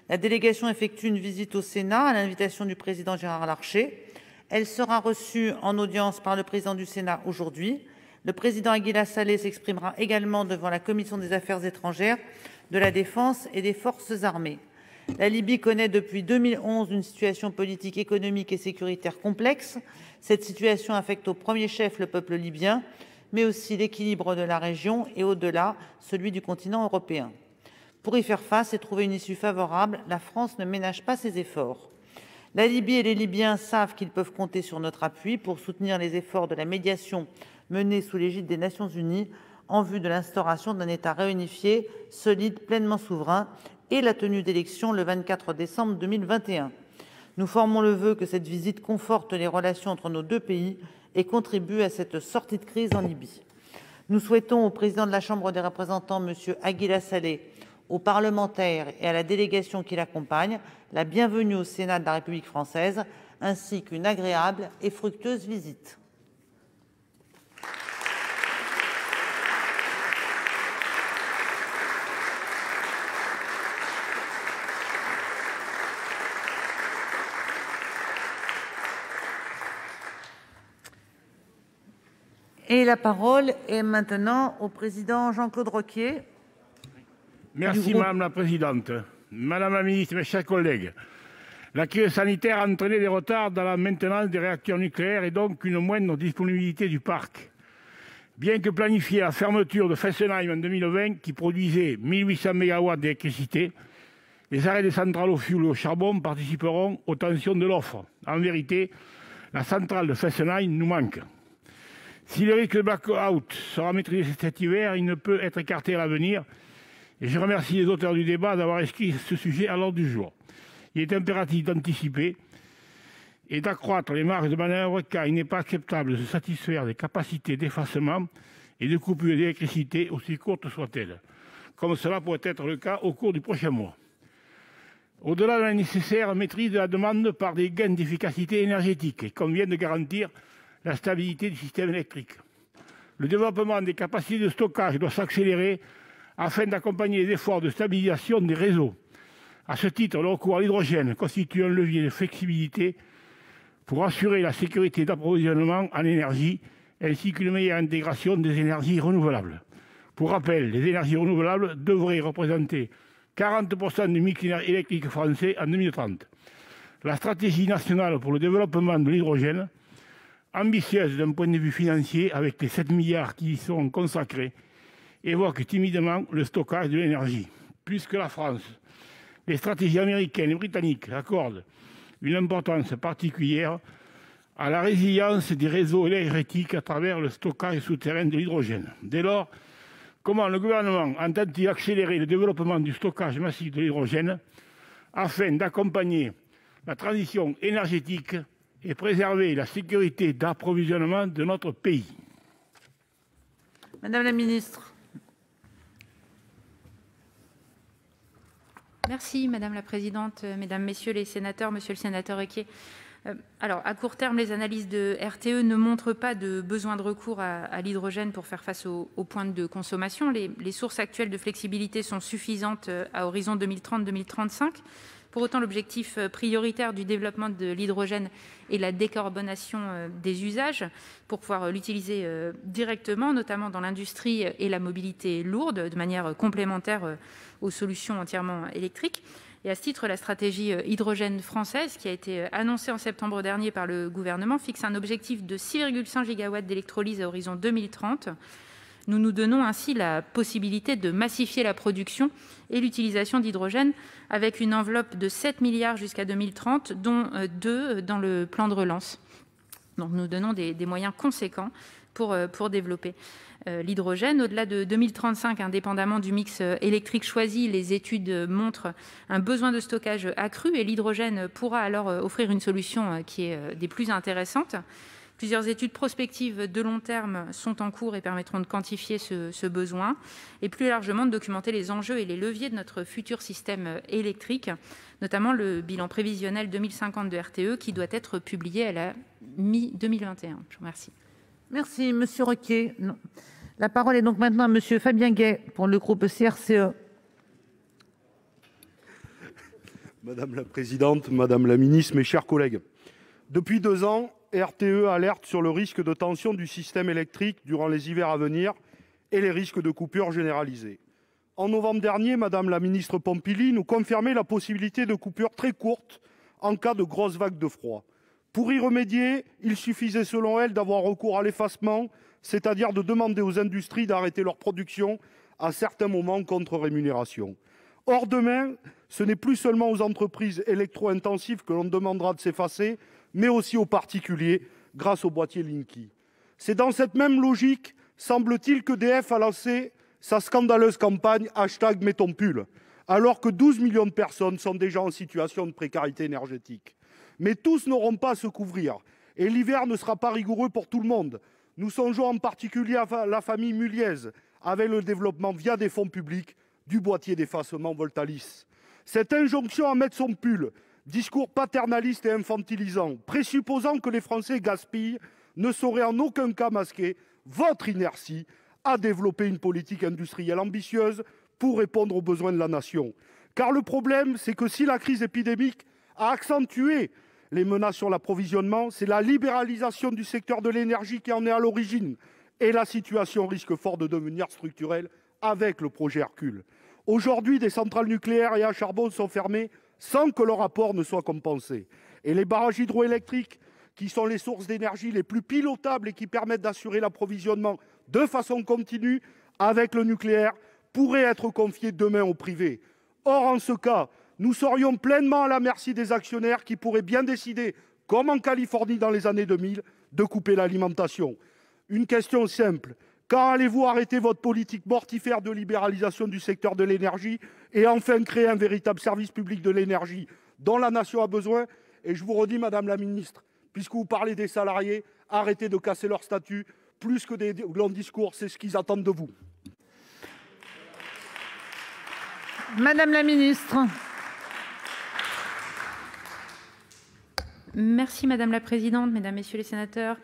B: La délégation effectue une visite au Sénat à l'invitation du président Gérard Larcher. Elle sera reçue en audience par le président du Sénat aujourd'hui. Le président Aguila Saleh s'exprimera également devant la Commission des Affaires étrangères, de la Défense et des Forces armées. La Libye connaît depuis 2011 une situation politique, économique et sécuritaire complexe. Cette situation affecte au premier chef le peuple libyen, mais aussi l'équilibre de la région et au-delà, celui du continent européen. Pour y faire face et trouver une issue favorable, la France ne ménage pas ses efforts. La Libye et les Libyens savent qu'ils peuvent compter sur notre appui pour soutenir les efforts de la médiation menée sous l'égide des Nations Unies en vue de l'instauration d'un État réunifié, solide, pleinement souverain et la tenue d'élections le 24 décembre 2021. Nous formons le vœu que cette visite conforte les relations entre nos deux pays et contribue à cette sortie de crise en Libye. Nous souhaitons au président de la Chambre des représentants, M. Aguila Saleh, aux parlementaires et à la délégation qui l'accompagne, la bienvenue au Sénat de la République française, ainsi qu'une agréable et fructueuse visite. Et la parole est maintenant au président Jean-Claude Requier.
G: Merci Madame la Présidente. Madame la Ministre, mes chers collègues, la crise sanitaire a entraîné des retards dans la maintenance des réacteurs nucléaires et donc une moindre disponibilité du parc. Bien que planifiée la fermeture de Fessenheim en 2020, qui produisait 1800 MW d'électricité, les arrêts des centrales au fioul et au charbon participeront aux tensions de l'offre. En vérité, la centrale de Fessenheim nous manque. Si le risque de blackout sera maîtrisé cet hiver, il ne peut être écarté à l'avenir. Et je remercie les auteurs du débat d'avoir inscrit ce sujet à l'ordre du jour. Il est impératif d'anticiper et d'accroître les marges de manœuvre, car il n'est pas acceptable de se satisfaire des capacités d'effacement et de coupure d'électricité, aussi courtes soient-elles, comme cela pourrait être le cas au cours du prochain mois. Au-delà de la nécessaire maîtrise de la demande par des gains d'efficacité énergétique, il convient de garantir la stabilité du système électrique. Le développement des capacités de stockage doit s'accélérer afin d'accompagner les efforts de stabilisation des réseaux. À ce titre, le recours à l'hydrogène constitue un levier de flexibilité pour assurer la sécurité d'approvisionnement en énergie ainsi qu'une meilleure intégration des énergies renouvelables. Pour rappel, les énergies renouvelables devraient représenter 40% du mix électrique français en 2030. La stratégie nationale pour le développement de l'hydrogène, ambitieuse d'un point de vue financier avec les 7 milliards qui y sont consacrés, évoque timidement le stockage de l'énergie. Plus que la France, les stratégies américaines et britanniques accordent une importance particulière à la résilience des réseaux énergétiques à travers le stockage souterrain de l'hydrogène. Dès lors, comment le gouvernement entend-il accélérer le développement du stockage massif de l'hydrogène afin d'accompagner la transition énergétique et préserver la sécurité d'approvisionnement de notre pays?
B: Madame la Ministre.
C: Merci Madame la Présidente, Mesdames, Messieurs les sénateurs, Monsieur le sénateur Requier. Alors, à court terme, les analyses de RTE ne montrent pas de besoin de recours à l'hydrogène pour faire face aux pointes de consommation. Les sources actuelles de flexibilité sont suffisantes à horizon 2030-2035. Pour autant, l'objectif prioritaire du développement de l'hydrogène est la décarbonation des usages pour pouvoir l'utiliser directement, notamment dans l'industrie et la mobilité lourde, de manière complémentaire aux solutions entièrement électriques. Et à ce titre, la stratégie hydrogène française, qui a été annoncée en septembre dernier par le gouvernement, fixe un objectif de 6,5 gigawatts d'électrolyse à horizon 2030. Nous nous donnons ainsi la possibilité de massifier la production et l'utilisation d'hydrogène avec une enveloppe de 7 milliards jusqu'à 2030, dont 2 dans le plan de relance. Donc nous donnons des moyens conséquents pour développer l'hydrogène. Au-delà de 2035, indépendamment du mix électrique choisi, les études montrent un besoin de stockage accru et l'hydrogène pourra alors offrir une solution qui est des plus intéressantes. Plusieurs études prospectives de long terme sont en cours et permettront de quantifier ce besoin et plus largement de documenter les enjeux et les leviers de notre futur système électrique, notamment le bilan prévisionnel 2050 de RTE qui doit être publié à la mi-2021. Je vous remercie.
B: Merci, Monsieur Roquier. Non. La parole est donc maintenant à Monsieur Fabien Gay pour le groupe CRCE.
D: Madame la présidente, Madame la ministre, mes chers collègues, depuis 2 ans, RTE alerte sur le risque de tension du système électrique durant les hivers à venir et les risques de coupures généralisées. En novembre dernier, Madame la ministre Pompili nous confirmait la possibilité de coupures très courtes en cas de grosses vagues de froid. Pour y remédier, il suffisait selon elle d'avoir recours à l'effacement, c'est-à-dire de demander aux industries d'arrêter leur production à certains moments contre rémunération. Or, demain, ce n'est plus seulement aux entreprises électro-intensives que l'on demandera de s'effacer, mais aussi aux particuliers grâce au boîtier Linky. C'est dans cette même logique, semble-t-il, qu'EDF a lancé sa scandaleuse campagne #MettonsPull, alors que 12 millions de personnes sont déjà en situation de précarité énergétique. Mais tous n'auront pas à se couvrir, et l'hiver ne sera pas rigoureux pour tout le monde. Nous songeons en particulier à la famille Muliez, avec le développement via des fonds publics du boîtier d'effacement Voltalis. Cette injonction à mettre son pull, discours paternaliste et infantilisant, présupposant que les Français gaspillent, ne saurait en aucun cas masquer votre inertie à développer une politique industrielle ambitieuse pour répondre aux besoins de la nation. Car le problème, c'est que si la crise épidémique a accentué les menaces sur l'approvisionnement, c'est la libéralisation du secteur de l'énergie qui en est à l'origine. Et la situation risque fort de devenir structurelle avec le projet Hercule. Aujourd'hui, des centrales nucléaires et à charbon sont fermées sans que leur apport ne soit compensé. Et les barrages hydroélectriques, qui sont les sources d'énergie les plus pilotables et qui permettent d'assurer l'approvisionnement de façon continue avec le nucléaire, pourraient être confiés demain au privé. Or, en ce cas, nous serions pleinement à la merci des actionnaires qui pourraient bien décider, comme en Californie dans les années 2000, de couper l'alimentation. Une question simple. Quand allez-vous arrêter votre politique mortifère de libéralisation du secteur de l'énergie et enfin créer un véritable service public de l'énergie dont la nation a besoin? Et je vous redis, Madame la ministre, puisque vous parlez des salariés, arrêtez de casser leur statut. Plus que des longs discours, c'est ce qu'ils attendent de vous.
B: Madame la ministre.
C: Merci Madame la présidente, mesdames, messieurs les sénateurs.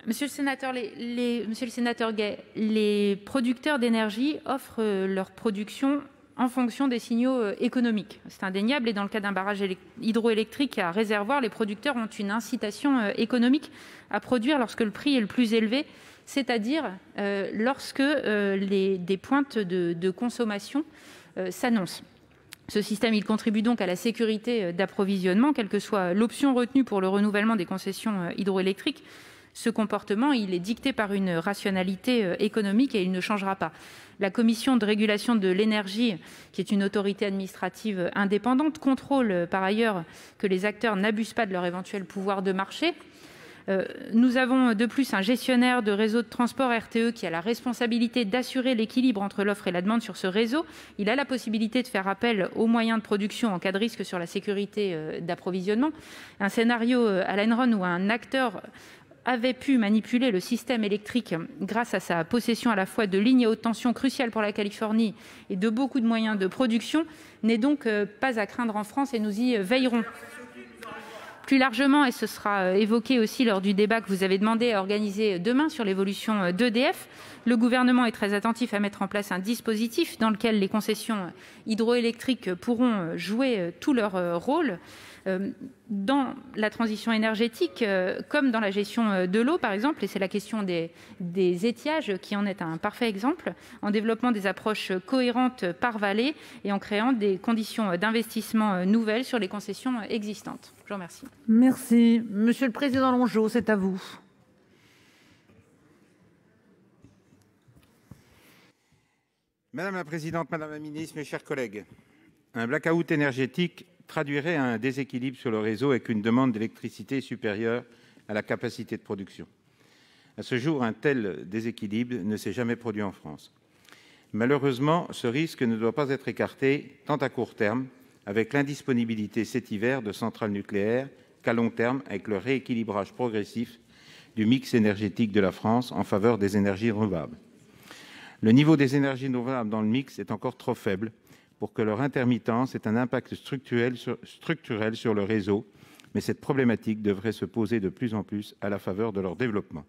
C: Monsieur le sénateur Gay, les producteurs d'énergie offrent leur production en fonction des signaux économiques. C'est indéniable et dans le cas d'un barrage hydroélectrique à réservoir, les producteurs ont une incitation économique à produire lorsque le prix est le plus élevé, c'est-à-dire lorsque des pointes de consommation s'annoncent. Ce système, il contribue donc à la sécurité d'approvisionnement, quelle que soit l'option retenue pour le renouvellement des concessions hydroélectriques. Ce comportement, il est dicté par une rationalité économique et il ne changera pas. La Commission de régulation de l'énergie, qui est une autorité administrative indépendante, contrôle par ailleurs que les acteurs n'abusent pas de leur éventuel pouvoir de marché. Nous avons de plus un gestionnaire de réseau de transport RTE qui a la responsabilité d'assurer l'équilibre entre l'offre et la demande sur ce réseau. Il a la possibilité de faire appel aux moyens de production en cas de risque sur la sécurité d'approvisionnement. Un scénario à l'Enron où un acteur avait pu manipuler le système électrique grâce à sa possession à la fois de lignes à haute tension cruciales pour la Californie et de beaucoup de moyens de production n'est donc pas à craindre en France et nous y veillerons. Plus largement, et ce sera évoqué aussi lors du débat que vous avez demandé à organiser demain sur l'évolution d'EDF, le gouvernement est très attentif à mettre en place un dispositif dans lequel les concessions hydroélectriques pourront jouer tout leur rôle dans la transition énergétique comme dans la gestion de l'eau, par exemple, et c'est la question des étiages qui en est un parfait exemple, en développant des approches cohérentes par vallée et en créant des conditions d'investissement nouvelles sur les concessions existantes. Je vous remercie.
B: Merci. Monsieur le Président Longeot, c'est à vous.
H: Madame la présidente, madame la ministre, mes chers collègues, un blackout énergétique traduirait un déséquilibre sur le réseau avec une demande d'électricité supérieure à la capacité de production. À ce jour, un tel déséquilibre ne s'est jamais produit en France. Malheureusement, ce risque ne doit pas être écarté tant à court terme, avec l'indisponibilité cet hiver de centrales nucléaires, qu'à long terme, avec le rééquilibrage progressif du mix énergétique de la France en faveur des énergies renouvelables. Le niveau des énergies renouvelables dans le mix est encore trop faible pour que leur intermittence ait un impact structurel sur le réseau, mais cette problématique devrait se poser de plus en plus à la faveur de leur développement.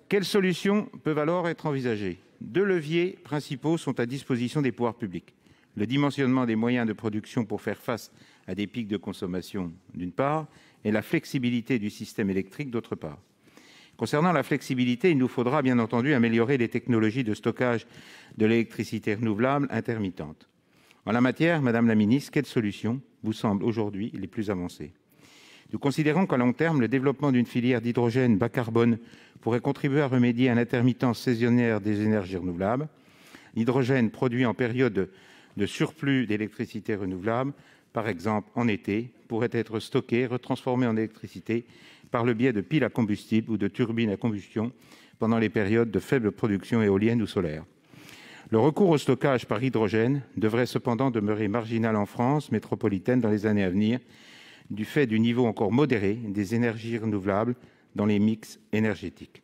H: Quelles solutions peuvent alors être envisagées ? 2 leviers principaux sont à disposition des pouvoirs publics. Le dimensionnement des moyens de production pour faire face à des pics de consommation, d'une part, et la flexibilité du système électrique, d'autre part. Concernant la flexibilité, il nous faudra bien entendu améliorer les technologies de stockage de l'électricité renouvelable intermittente. En la matière, Madame la Ministre, quelles solutions vous semblent aujourd'hui les plus avancées ? Nous considérons qu'à long terme, le développement d'une filière d'hydrogène bas carbone pourrait contribuer à remédier à l'intermittence saisonnière des énergies renouvelables. L'hydrogène produit en période de surplus d'électricité renouvelable, par exemple en été, pourrait être stocké, retransformé en électricité par le biais de piles à combustible ou de turbines à combustion pendant les périodes de faible production éolienne ou solaire. Le recours au stockage par hydrogène devrait cependant demeurer marginal en France métropolitaine dans les années à venir, du fait du niveau encore modéré des énergies renouvelables dans les mix énergétiques.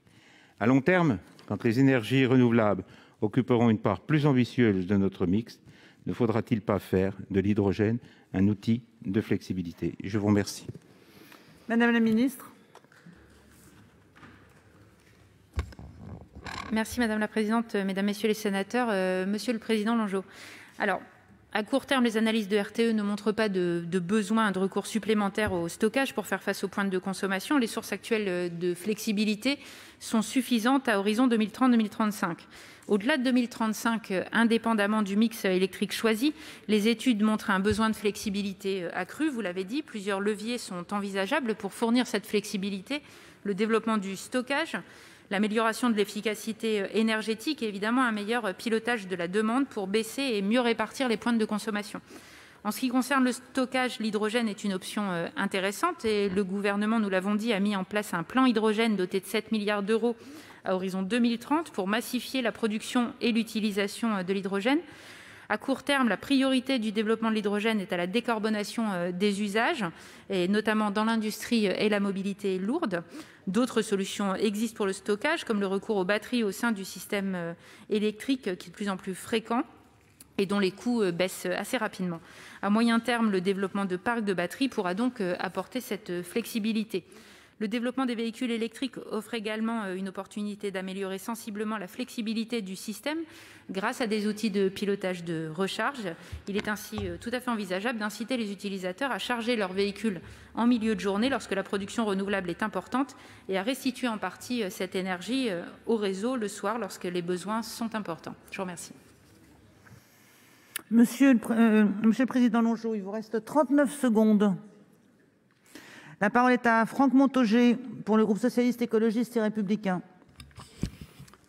H: À long terme, quand les énergies renouvelables occuperont une part plus ambitieuse de notre mix, ne faudra-t-il pas faire de l'hydrogène un outil de flexibilité ? Je vous remercie.
B: Madame la Ministre.
C: Merci Madame la Présidente, Mesdames, Messieurs les sénateurs. Monsieur le Président Longeot, alors, à court terme, les analyses de RTE ne montrent pas de besoin de recours supplémentaire au stockage pour faire face aux pointes de consommation. Les sources actuelles de flexibilité sont suffisantes à horizon 2030-2035. Au-delà de 2035, indépendamment du mix électrique choisi, les études montrent un besoin de flexibilité accru. Vous l'avez dit, plusieurs leviers sont envisageables pour fournir cette flexibilité. Le développement du stockage, l'amélioration de l'efficacité énergétique et évidemment un meilleur pilotage de la demande pour baisser et mieux répartir les pointes de consommation. En ce qui concerne le stockage, l'hydrogène est une option intéressante et le gouvernement, nous l'avons dit, a mis en place un plan hydrogène doté de 7 milliards d'euros à horizon 2030 pour massifier la production et l'utilisation de l'hydrogène. À court terme, la priorité du développement de l'hydrogène est à la décarbonation des usages, et notamment dans l'industrie et la mobilité lourde. D'autres solutions existent pour le stockage, comme le recours aux batteries au sein du système électrique qui est de plus en plus fréquent et dont les coûts baissent assez rapidement. À moyen terme, le développement de parcs de batteries pourra donc apporter cette flexibilité. Le développement des véhicules électriques offre également une opportunité d'améliorer sensiblement la flexibilité du système grâce à des outils de pilotage de recharge. Il est ainsi tout à fait envisageable d'inciter les utilisateurs à charger leur véhicule en milieu de journée lorsque la production renouvelable est importante et à restituer en partie cette énergie au réseau le soir lorsque les besoins sont importants. Je vous remercie.
B: Monsieur le Président Longeot, il vous reste 39 secondes. La parole est à Franck Montaugé pour le groupe socialiste, écologiste et républicain.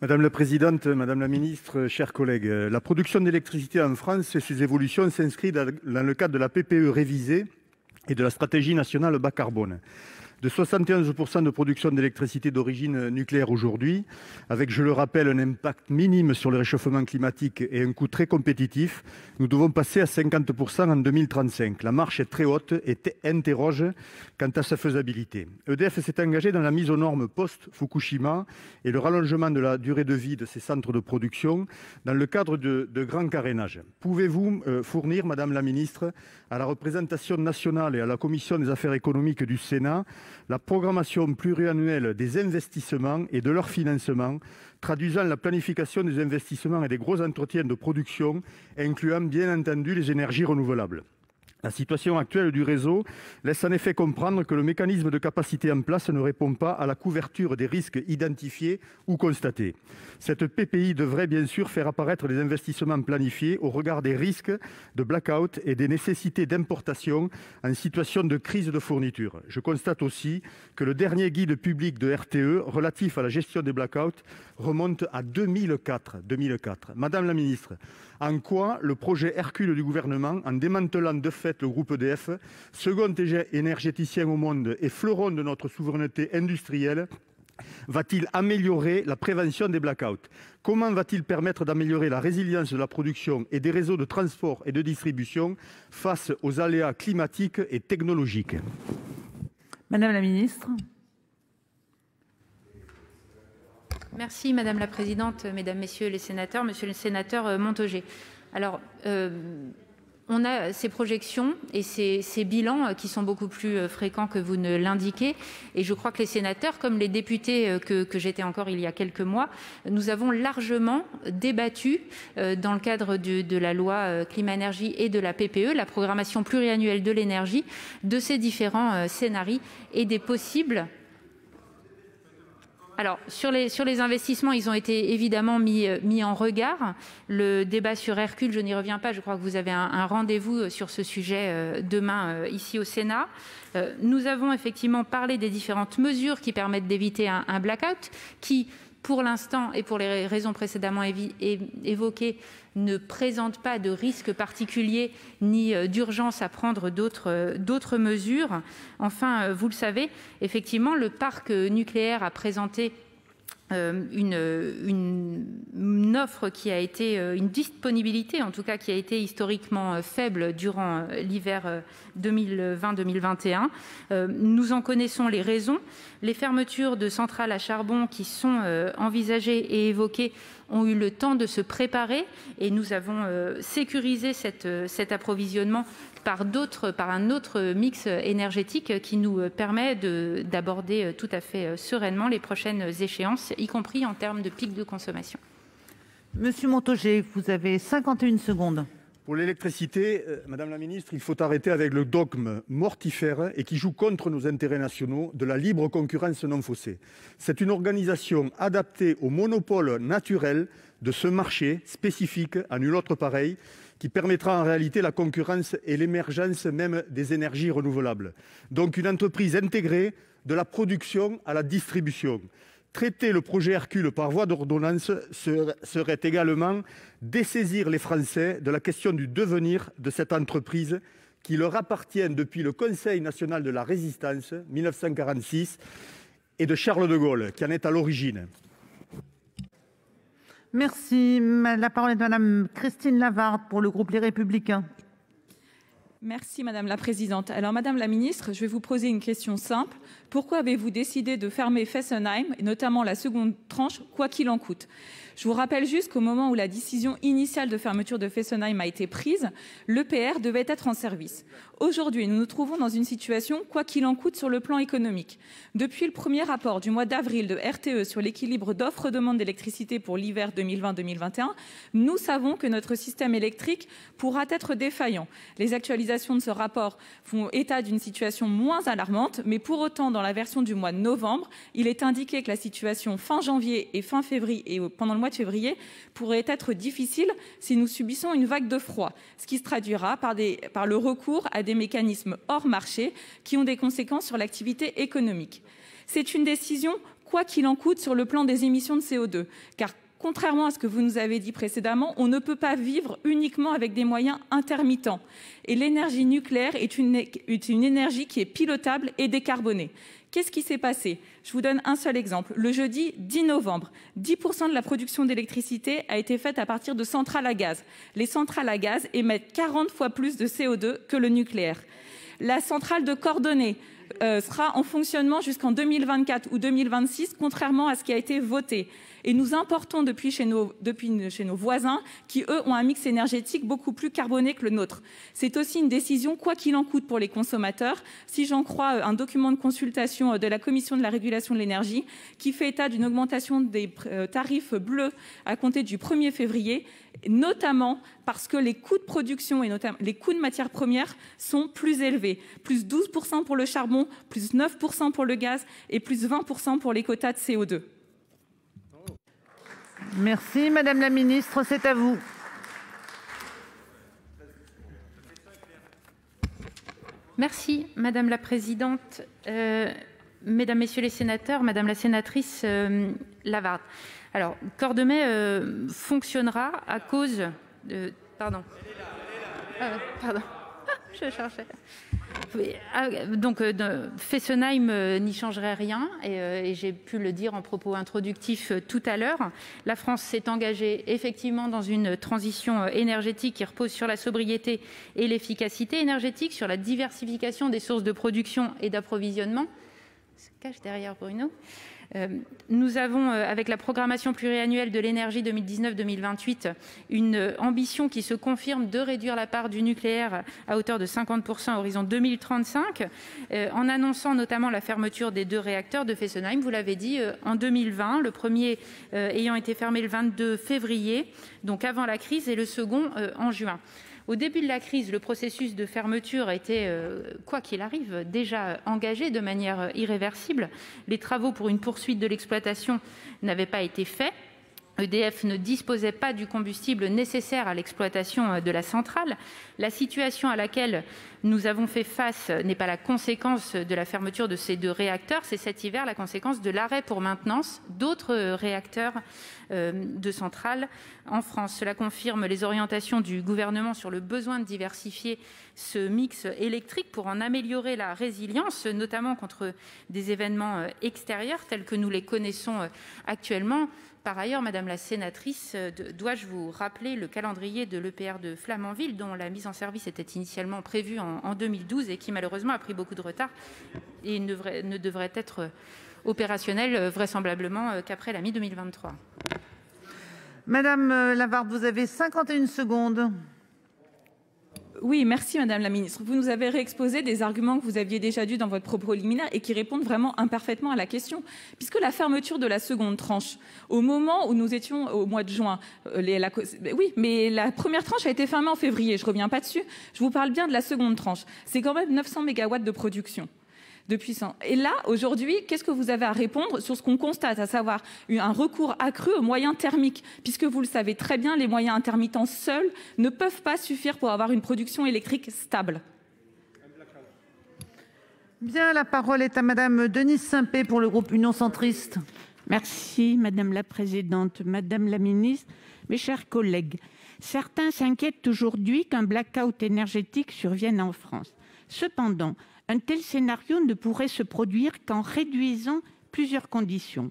I: Madame la présidente, madame la ministre, chers collègues, la production d'électricité en France et ses évolutions s'inscrivent dans le cadre de la PPE révisée et de la stratégie nationale bas carbone. De 71% de production d'électricité d'origine nucléaire aujourd'hui, avec, je le rappelle, un impact minime sur le réchauffement climatique et un coût très compétitif, nous devons passer à 50% en 2035. La marche est très haute et interroge quant à sa faisabilité. EDF s'est engagé dans la mise aux normes post-Fukushima et le rallongement de la durée de vie de ces centres de production dans le cadre de grands carénages. Pouvez-vous fournir, Madame la Ministre, à la représentation nationale et à la Commission des affaires économiques du Sénat la programmation pluriannuelle des investissements et de leur financement, traduisant la planification des investissements et des gros entretiens de production, incluant bien entendu les énergies renouvelables. La situation actuelle du réseau laisse en effet comprendre que le mécanisme de capacité en place ne répond pas à la couverture des risques identifiés ou constatés. Cette PPI devrait bien sûr faire apparaître les investissements planifiés au regard des risques de blackout et des nécessités d'importation en situation de crise de fourniture. Je constate aussi que le dernier guide public de RTE relatif à la gestion des blackouts remonte à 2004. Madame la ministre, en quoi le projet Hercule du gouvernement, en démantelant de fait le groupe EDF, second énergéticien au monde et fleuron de notre souveraineté industrielle, va-t-il améliorer la prévention des blackouts? Comment va-t-il permettre d'améliorer la résilience de la production et des réseaux de transport et de distribution face aux aléas climatiques et technologiques?
B: Madame la ministre.
C: Merci Madame la Présidente, Mesdames, Messieurs les sénateurs, Monsieur le sénateur Montaugé. Alors, on a ces projections et ces bilans qui sont beaucoup plus fréquents que vous ne l'indiquez. Et je crois que les sénateurs, comme les députés que j'étais encore il y a quelques mois, nous avons largement débattu dans le cadre de la loi climat-énergie et de la PPE, la programmation pluriannuelle de l'énergie, de ces différents scénarios et des possibles. Alors, sur les investissements, ils ont été évidemment mis en regard. Le débat sur Hercule, je n'y reviens pas. Je crois que vous avez un rendez-vous sur ce sujet demain ici au Sénat. Nous avons effectivement parlé des différentes mesures qui permettent d'éviter un blackout qui, pour l'instant et pour les raisons précédemment évoquées, ne présente pas de risque particulier ni d'urgence à prendre d'autres mesures. Enfin, vous le savez, effectivement, le parc nucléaire a présenté une offre qui a été, une disponibilité en tout cas, qui a été historiquement faible durant l'hiver 2020-2021. Nous en connaissons les raisons. Les fermetures de centrales à charbon qui sont envisagées et évoquées ont eu le temps de se préparer et nous avons sécurisé cet approvisionnement par un autre mix énergétique qui nous permet d'aborder tout à fait sereinement les prochaines échéances, y compris en termes de pic de consommation.
B: Monsieur Montaugé, vous avez 51 secondes.
I: Pour l'électricité, Madame la Ministre, il faut arrêter avec le dogme mortifère et qui joue contre nos intérêts nationaux de la libre concurrence non faussée. C'est une organisation adaptée au monopole naturel de ce marché spécifique à nul autre pareil qui permettra en réalité la concurrence et l'émergence même des énergies renouvelables. Donc une entreprise intégrée de la production à la distribution. Traiter le projet Hercule par voie d'ordonnance serait également dessaisir les Français de la question du devenir de cette entreprise qui leur appartient depuis le Conseil national de la Résistance, 1946, et de Charles de Gaulle, qui en est à l'origine.
B: Merci. La parole est à Madame Christine Lavarde pour le groupe Les Républicains.
J: Merci Madame la Présidente. Alors Madame la Ministre, je vais vous poser une question simple. Pourquoi avez-vous décidé de fermer Fessenheim, et notamment la seconde tranche, quoi qu'il en coûte? Je vous rappelle juste qu'au moment où la décision initiale de fermeture de Fessenheim a été prise, l'EPR devait être en service. Aujourd'hui, nous nous trouvons dans une situation quoi qu'il en coûte sur le plan économique. Depuis le premier rapport du mois d'avril de RTE sur l'équilibre d'offre-demande d'électricité pour l'hiver 2020-2021, nous savons que notre système électrique pourra être défaillant. Les actualisations de ce rapport font état d'une situation moins alarmante, mais pour autant, dans la version du mois de novembre, il est indiqué que la situation fin janvier et fin février et pendant le mois de février pourrait être difficile si nous subissons une vague de froid, ce qui se traduira par le recours à des mécanismes hors marché qui ont des conséquences sur l'activité économique. C'est une décision quoi qu'il en coûte sur le plan des émissions de CO2, car contrairement à ce que vous nous avez dit précédemment, on ne peut pas vivre uniquement avec des moyens intermittents. Et l'énergie nucléaire est une énergie qui est pilotable et décarbonée. Qu'est-ce qui s'est passé? Je vous donne un seul exemple. Le jeudi 10 novembre, 10% de la production d'électricité a été faite à partir de centrales à gaz. Les centrales à gaz émettent 40 fois plus de CO2 que le nucléaire. La centrale de Cordonnet sera en fonctionnement jusqu'en 2024 ou 2026, contrairement à ce qui a été voté. Et nous importons depuis chez nos voisins qui, eux, ont un mix énergétique beaucoup plus carboné que le nôtre. C'est aussi une décision quoi qu'il en coûte pour les consommateurs, si j'en crois un document de consultation de la Commission de la régulation de l'énergie qui fait état d'une augmentation des tarifs bleus à compter du 1er février, notamment parce que les coûts de production et notamment les coûts de matières premières sont plus élevés. Plus 12% pour le charbon, plus 9% pour le gaz et plus 20% pour les quotas de CO2.
B: Merci Madame la Ministre, c'est à vous.
C: Merci Madame la Présidente, Mesdames, Messieurs les sénateurs, Madame la sénatrice Lavarde. Alors, Cordemais fonctionnera à cause de... Pardon. Je cherchais. Donc, Fessenheim n'y changerait rien, et j'ai pu le dire en propos introductif tout à l'heure. La France s'est engagée effectivement dans une transition énergétique qui repose sur la sobriété et l'efficacité énergétique, sur la diversification des sources de production et d'approvisionnement. Se cache derrière Bruno. Nous avons, avec la programmation pluriannuelle de l'énergie 2019-2028, une ambition qui se confirme de réduire la part du nucléaire à hauteur de 50% à horizon 2035, en annonçant notamment la fermeture des 2 réacteurs de Fessenheim, vous l'avez dit, en 2020, le premier ayant été fermé le 22 février, donc avant la crise, et le second en juin. Au début de la crise, le processus de fermeture était, quoi qu'il arrive, déjà engagé de manière irréversible. Les travaux pour une poursuite de l'exploitation n'avaient pas été faits. EDF ne disposait pas du combustible nécessaire à l'exploitation de la centrale. La situation à laquelle nous avons fait face n'est pas la conséquence de la fermeture de ces 2 réacteurs, c'est cet hiver la conséquence de l'arrêt pour maintenance d'autres réacteurs de centrales en France. Cela confirme les orientations du gouvernement sur le besoin de diversifier ce mix électrique pour en améliorer la résilience, notamment contre des événements extérieurs tels que nous les connaissons actuellement. Par ailleurs, Madame la sénatrice, dois-je vous rappeler le calendrier de l'EPR de Flamanville, dont la mise en service était initialement prévue en 2012 et qui malheureusement a pris beaucoup de retard et ne devrait être opérationnel vraisemblablement qu'après la mi-2023.
B: Madame Lavarde, vous avez 51 secondes.
J: Oui, merci Madame la Ministre. Vous nous avez réexposé des arguments que vous aviez déjà dit dans votre propos liminaire et qui répondent vraiment imparfaitement à la question. Puisque la fermeture de la seconde tranche, au moment où nous étions au mois de juin, oui, mais la première tranche a été fermée en février, je ne reviens pas dessus, je vous parle bien de la seconde tranche. C'est quand même 900 mégawatts de production de puissance. Et là, aujourd'hui, qu'est-ce que vous avez à répondre sur ce qu'on constate, à savoir un recours accru aux moyens thermiques, puisque vous le savez très bien, les moyens intermittents seuls ne peuvent pas suffire pour avoir une production électrique stable.
B: Bien, la parole est à Madame Denise Saint-Pé pour le groupe Union centriste.
K: Merci Madame la Présidente, Madame la Ministre, mes chers collègues. Certains s'inquiètent aujourd'hui qu'un blackout énergétique survienne en France. Cependant, un tel scénario ne pourrait se produire qu'en réduisant plusieurs conditions.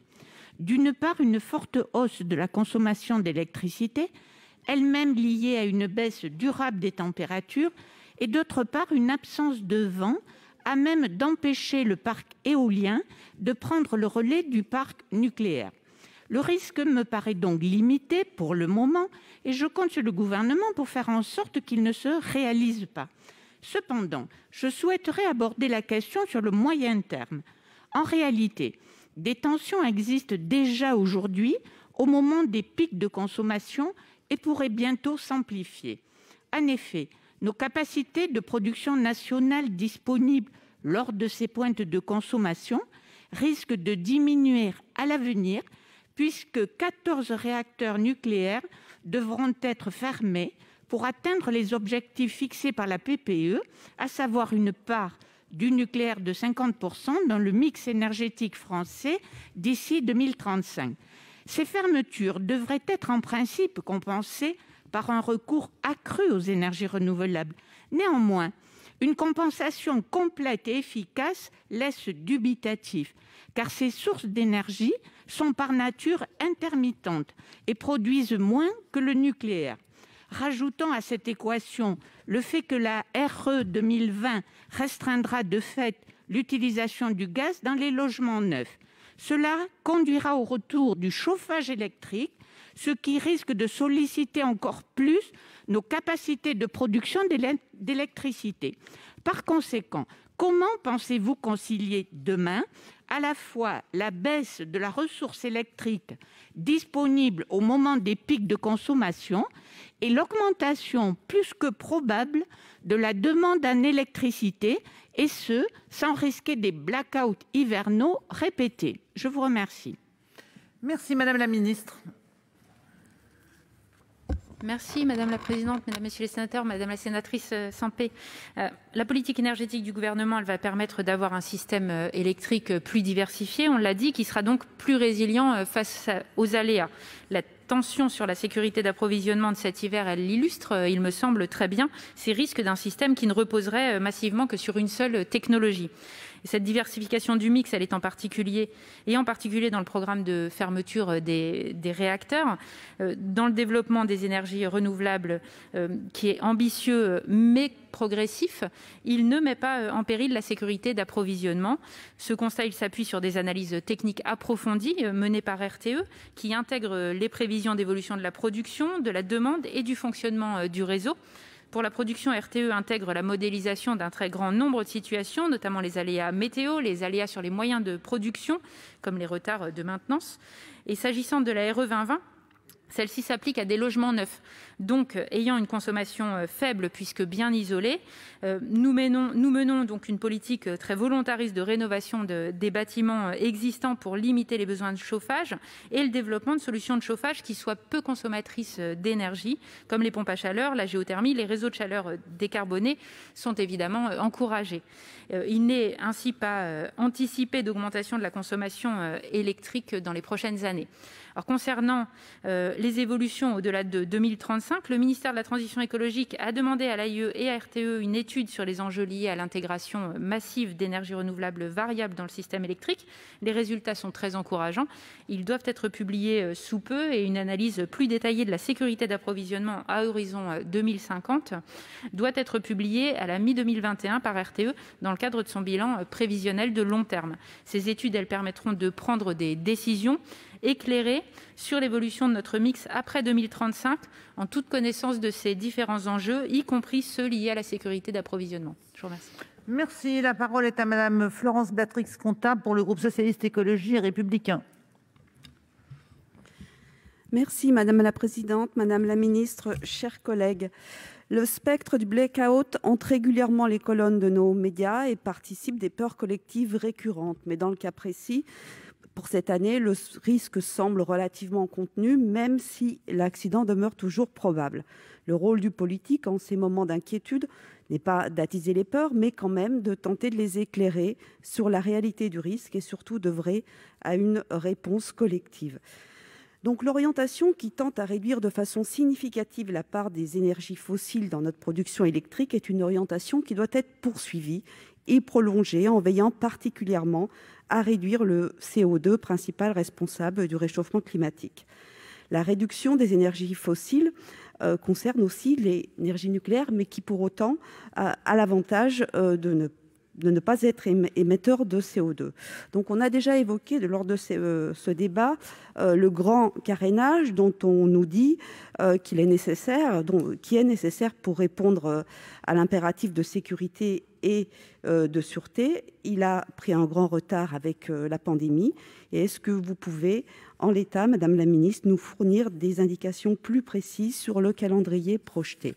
K: D'une part, une forte hausse de la consommation d'électricité, elle-même liée à une baisse durable des températures, et d'autre part, une absence de vent à même d'empêcher le parc éolien de prendre le relais du parc nucléaire. Le risque me paraît donc limité pour le moment et je compte sur le gouvernement pour faire en sorte qu'il ne se réalise pas. Cependant, je souhaiterais aborder la question sur le moyen terme. En réalité, des tensions existent déjà aujourd'hui au moment des pics de consommation et pourraient bientôt s'amplifier. En effet, nos capacités de production nationale disponibles lors de ces pointes de consommation risquent de diminuer à l'avenir puisque 14 réacteurs nucléaires devront être fermés pour atteindre les objectifs fixés par la PPE, à savoir une part du nucléaire de 50% dans le mix énergétique français d'ici 2035. Ces fermetures devraient être en principe compensées par un recours accru aux énergies renouvelables. Néanmoins, une compensation complète et efficace laisse dubitatif, car ces sources d'énergie sont par nature intermittentes et produisent moins que le nucléaire. Rajoutons à cette équation le fait que la RE 2020 restreindra de fait l'utilisation du gaz dans les logements neufs. Cela conduira au retour du chauffage électrique, ce qui risque de solliciter encore plus nos capacités de production d'électricité. Par conséquent, comment pensez-vous concilier demain à la fois la baisse de la ressource électrique disponible au moment des pics de consommation et l'augmentation plus que probable de la demande en électricité, et ce, sans risquer des blackouts hivernaux répétés? Je vous remercie.
B: Merci Madame la Ministre.
C: Merci Madame la Présidente, Mesdames, Messieurs les sénateurs, Madame la sénatrice Sampé. La politique énergétique du gouvernement, elle va permettre d'avoir un système électrique plus diversifié, on l'a dit, qui sera donc plus résilient face aux aléas. La tension sur la sécurité d'approvisionnement de cet hiver, elle illustre, il me semble très bien, ces risques d'un système qui ne reposerait massivement que sur une seule technologie. Et cette diversification du mix, elle est en particulier dans le programme de fermeture des réacteurs, dans le développement des énergies renouvelables qui est ambitieux mais progressif, il ne met pas en péril la sécurité d'approvisionnement. Ce constat, il s'appuie sur des analyses techniques approfondies menées par RTE qui intègrent les prévisions d'évolution de la production, de la demande et du fonctionnement du réseau. Pour la production, RTE intègre la modélisation d'un très grand nombre de situations, notamment les aléas météo, les aléas sur les moyens de production, comme les retards de maintenance. Et s'agissant de la RE 2020, celle-ci s'applique à des logements neufs, donc ayant une consommation faible puisque bien isolée. Nous menons donc une politique très volontariste de rénovation des bâtiments existants pour limiter les besoins de chauffage et le développement de solutions de chauffage qui soient peu consommatrices d'énergie, comme les pompes à chaleur, la géothermie, les réseaux de chaleur décarbonés sont évidemment encouragés. Il n'est ainsi pas anticipé d'augmentation de la consommation électrique dans les prochaines années. Alors, concernant les évolutions au-delà de 2035, le ministère de la Transition écologique a demandé à l'AIE et à RTE une étude sur les enjeux liés à l'intégration massive d'énergies renouvelables variables dans le système électrique. Les résultats sont très encourageants. Ils doivent être publiés sous peu et une analyse plus détaillée de la sécurité d'approvisionnement à horizon 2050 doit être publiée à la mi-2021 par RTE dans le cadre de son bilan prévisionnel de long terme. Ces études, elles permettront de prendre des décisions éclairées sur l'évolution de notre mix après 2035, en toute connaissance de ces différents enjeux, y compris ceux liés à la sécurité d'approvisionnement. Je vous remercie.
B: Merci. La parole est à Madame Florence Béatrix-Contat pour le groupe socialiste, écologie et républicain.
L: Merci Madame la Présidente, Madame la Ministre, chers collègues. Le spectre du blackout hante régulièrement les colonnes de nos médias et participe des peurs collectives récurrentes. Mais dans le cas précis, pour cette année, le risque semble relativement contenu, même si l'accident demeure toujours probable. Le rôle du politique en ces moments d'inquiétude n'est pas d'attiser les peurs, mais quand même de tenter de les éclairer sur la réalité du risque et surtout d'œuvrer à une réponse collective. Donc l'orientation qui tente à réduire de façon significative la part des énergies fossiles dans notre production électrique est une orientation qui doit être poursuivie et prolongée en veillant particulièrement à réduire le CO2, principal responsable du réchauffement climatique. La réduction des énergies fossiles concerne aussi l'énergie nucléaire, mais qui pour autant a l'avantage de ne pas être émetteur de CO2. Donc on a déjà évoqué lors de ce débat le grand carénage dont on nous dit qu'il est nécessaire, qui est nécessaire pour répondre à l'impératif de sécurité et de sûreté. Il a pris un grand retard avec la pandémie. Et est-ce que vous pouvez, en l'état, Madame la Ministre, nous fournir des indications plus précises sur le calendrier projeté ?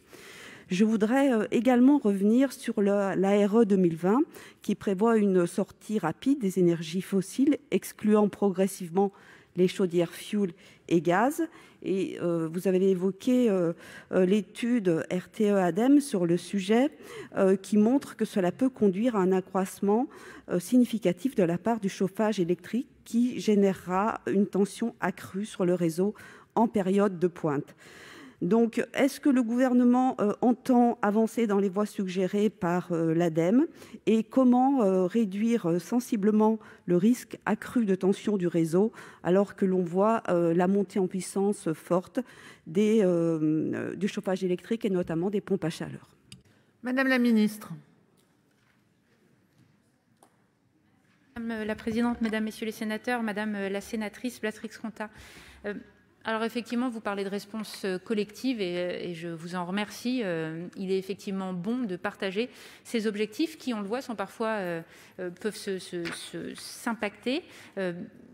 L: Je voudrais également revenir sur la RE 2020 qui prévoit une sortie rapide des énergies fossiles, excluant progressivement les chaudières fioul et gaz. Et vous avez évoqué l'étude RTE-ADEME sur le sujet qui montre que cela peut conduire à un accroissement significatif de la part du chauffage électrique qui générera une tension accrue sur le réseau en période de pointe. Donc, est-ce que le gouvernement entend avancer dans les voies suggérées par l'ADEME et comment réduire sensiblement le risque accru de tension du réseau alors que l'on voit la montée en puissance forte du chauffage électrique et notamment des pompes à chaleur ?
B: Madame la Ministre.
C: Madame la Présidente, Mesdames, Messieurs les sénateurs, Madame la sénatrice Béatrix-Contat, alors effectivement, vous parlez de réponse collective et je vous en remercie. Il est effectivement bon de partager ces objectifs qui, on le voit, sont parfois peuvent s'impacter.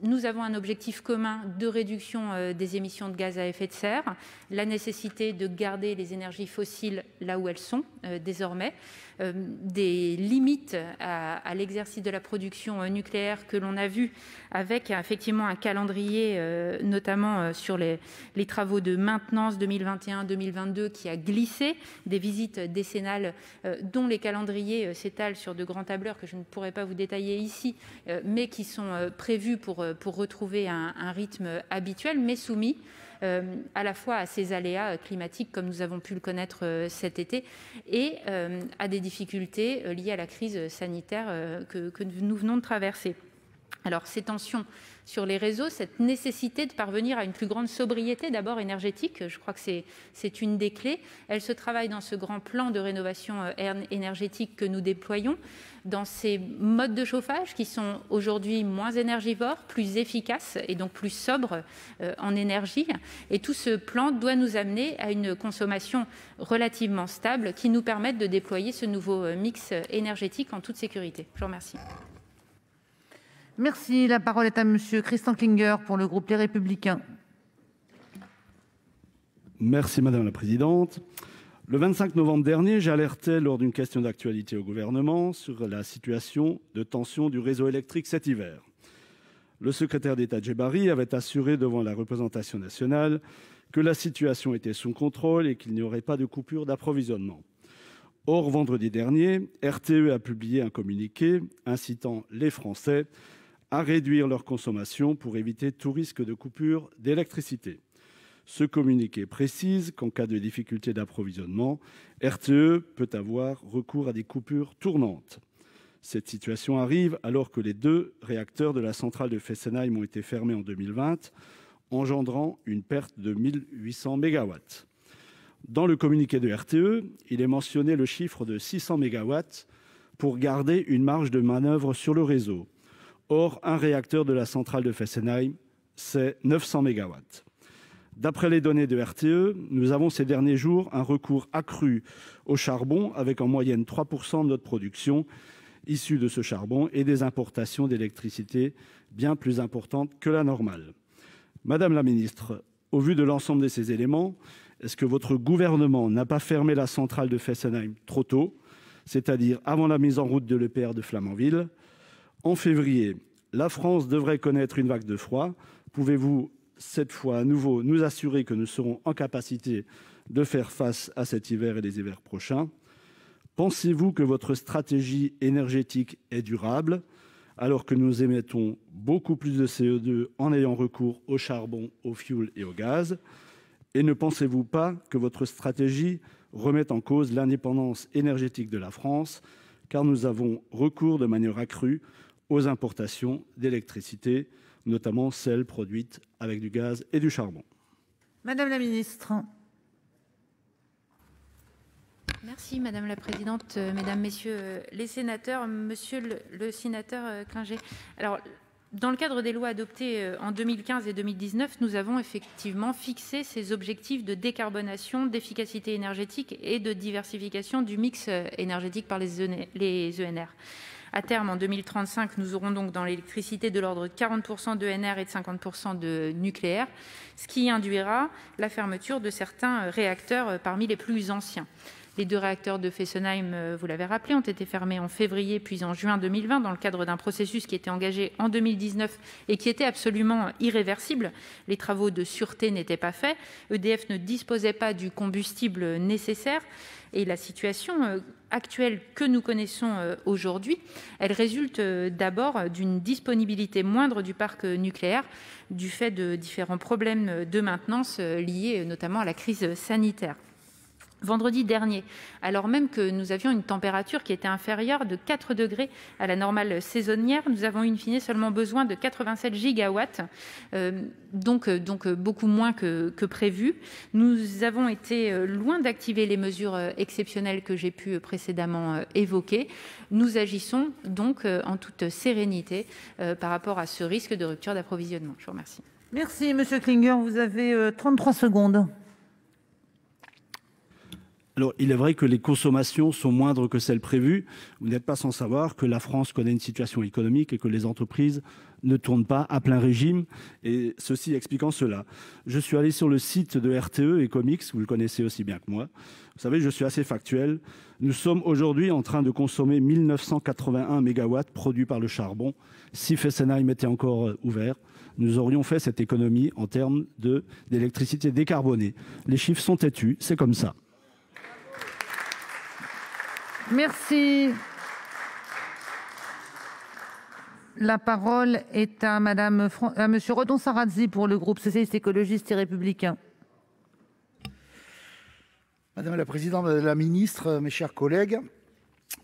C: Nous avons un objectif commun de réduction des émissions de gaz à effet de serre, la nécessité de garder les énergies fossiles là où elles sont désormais, des limites à l'exercice de la production nucléaire que l'on a vu avec effectivement un calendrier, notamment sur les travaux de maintenance 2021-2022 qui a glissé, des visites décennales dont les calendriers s'étalent sur de grands tableurs que je ne pourrais pas vous détailler ici, mais qui sont prévus pour retrouver un rythme habituel, mais soumis à la fois à ces aléas climatiques comme nous avons pu le connaître cet été et à des difficultés liées à la crise sanitaire que nous venons de traverser. Alors ces tensions sur les réseaux, cette nécessité de parvenir à une plus grande sobriété d'abord énergétique, je crois que c'est une des clés. Elle se travaille dans ce grand plan de rénovation énergétique que nous déployons, dans ces modes de chauffage qui sont aujourd'hui moins énergivores, plus efficaces et donc plus sobres en énergie. Et tout ce plan doit nous amener à une consommation relativement stable qui nous permette de déployer ce nouveau mix énergétique en toute sécurité. Je vous remercie.
B: Merci. La parole est à Monsieur Christian Klinger pour le groupe Les Républicains.
M: Merci Madame la Présidente. Le 25 novembre dernier, j'alertais lors d'une question d'actualité au gouvernement sur la situation de tension du réseau électrique cet hiver. Le secrétaire d'État Djebbari avait assuré devant la représentation nationale que la situation était sous contrôle et qu'il n'y aurait pas de coupure d'approvisionnement. Or, vendredi dernier, RTE a publié un communiqué incitant les Français à réduire leur consommation pour éviter tout risque de coupure d'électricité. Ce communiqué précise qu'en cas de difficulté d'approvisionnement, RTE peut avoir recours à des coupures tournantes. Cette situation arrive alors que les 2 réacteurs de la centrale de Fessenheim ont été fermés en 2020, engendrant une perte de 1800 MW. Dans le communiqué de RTE, il est mentionné le chiffre de 600 MW pour garder une marge de manœuvre sur le réseau. Or, un réacteur de la centrale de Fessenheim, c'est 900 MW. D'après les données de RTE, nous avons ces derniers jours un recours accru au charbon avec en moyenne 3% de notre production issue de ce charbon et des importations d'électricité bien plus importantes que la normale. Madame la ministre, au vu de l'ensemble de ces éléments, est-ce que votre gouvernement n'a pas fermé la centrale de Fessenheim trop tôt, c'est-à-dire avant la mise en route de l'EPR de Flamanville? En février, la France devrait connaître une vague de froid. Pouvez-vous, cette fois à nouveau, nous assurer que nous serons en capacité de faire face à cet hiver et les hivers prochains? Pensez-vous que votre stratégie énergétique est durable, alors que nous émettons beaucoup plus de CO2 en ayant recours au charbon, au fioul et au gaz? Et ne pensez-vous pas que votre stratégie remet en cause l'indépendance énergétique de la France, car nous avons recours de manière accrue aux importations d'électricité, notamment celles produites avec du gaz et du charbon?
B: Madame la ministre.
C: Merci Madame la Présidente, Mesdames, Messieurs les sénateurs, Monsieur le sénateur Klinger. Alors, dans le cadre des lois adoptées en 2015 et 2019, nous avons effectivement fixé ces objectifs de décarbonation, d'efficacité énergétique et de diversification du mix énergétique par les ENR. À terme, en 2035, nous aurons donc dans l'électricité de l'ordre de 40% d'ENR et de 50% de nucléaire, ce qui induira la fermeture de certains réacteurs parmi les plus anciens. Les 2 réacteurs de Fessenheim, vous l'avez rappelé, ont été fermés en février puis en juin 2020 dans le cadre d'un processus qui était engagé en 2019 et qui était absolument irréversible. Les travaux de sûreté n'étaient pas faits, EDF ne disposait pas du combustible nécessaire et la situation actuelle que nous connaissons aujourd'hui, elle résulte d'abord d'une disponibilité moindre du parc nucléaire du fait de différents problèmes de maintenance liés notamment à la crise sanitaire. Vendredi dernier, alors même que nous avions une température qui était inférieure de 4 degrés à la normale saisonnière, nous avons in fine seulement besoin de 87 gigawatts, donc beaucoup moins que prévu. Nous avons été loin d'activer les mesures exceptionnelles que j'ai pu précédemment évoquer. Nous agissons donc en toute sérénité par rapport à ce risque de rupture d'approvisionnement. Je vous remercie.
B: Merci Monsieur Klinger, vous avez 33 secondes.
M: Alors, il est vrai que les consommations sont moindres que celles prévues. Vous n'êtes pas sans savoir que la France connaît une situation économique et que les entreprises ne tournent pas à plein régime, et ceci expliquant cela. Je suis allé sur le site de RTE Ecomix, vous le connaissez aussi bien que moi. Vous savez, je suis assez factuel. Nous sommes aujourd'hui en train de consommer 1981 mégawatts produits par le charbon. Si Fessenheim était encore ouvert, nous aurions fait cette économie en termes d'électricité décarbonée. Les chiffres sont têtus, c'est comme ça.
B: Merci. La parole est à Monsieur Redon Sarrazzi pour le groupe socialiste, écologiste et républicain.
N: Madame la présidente, Madame la ministre, mes chers collègues,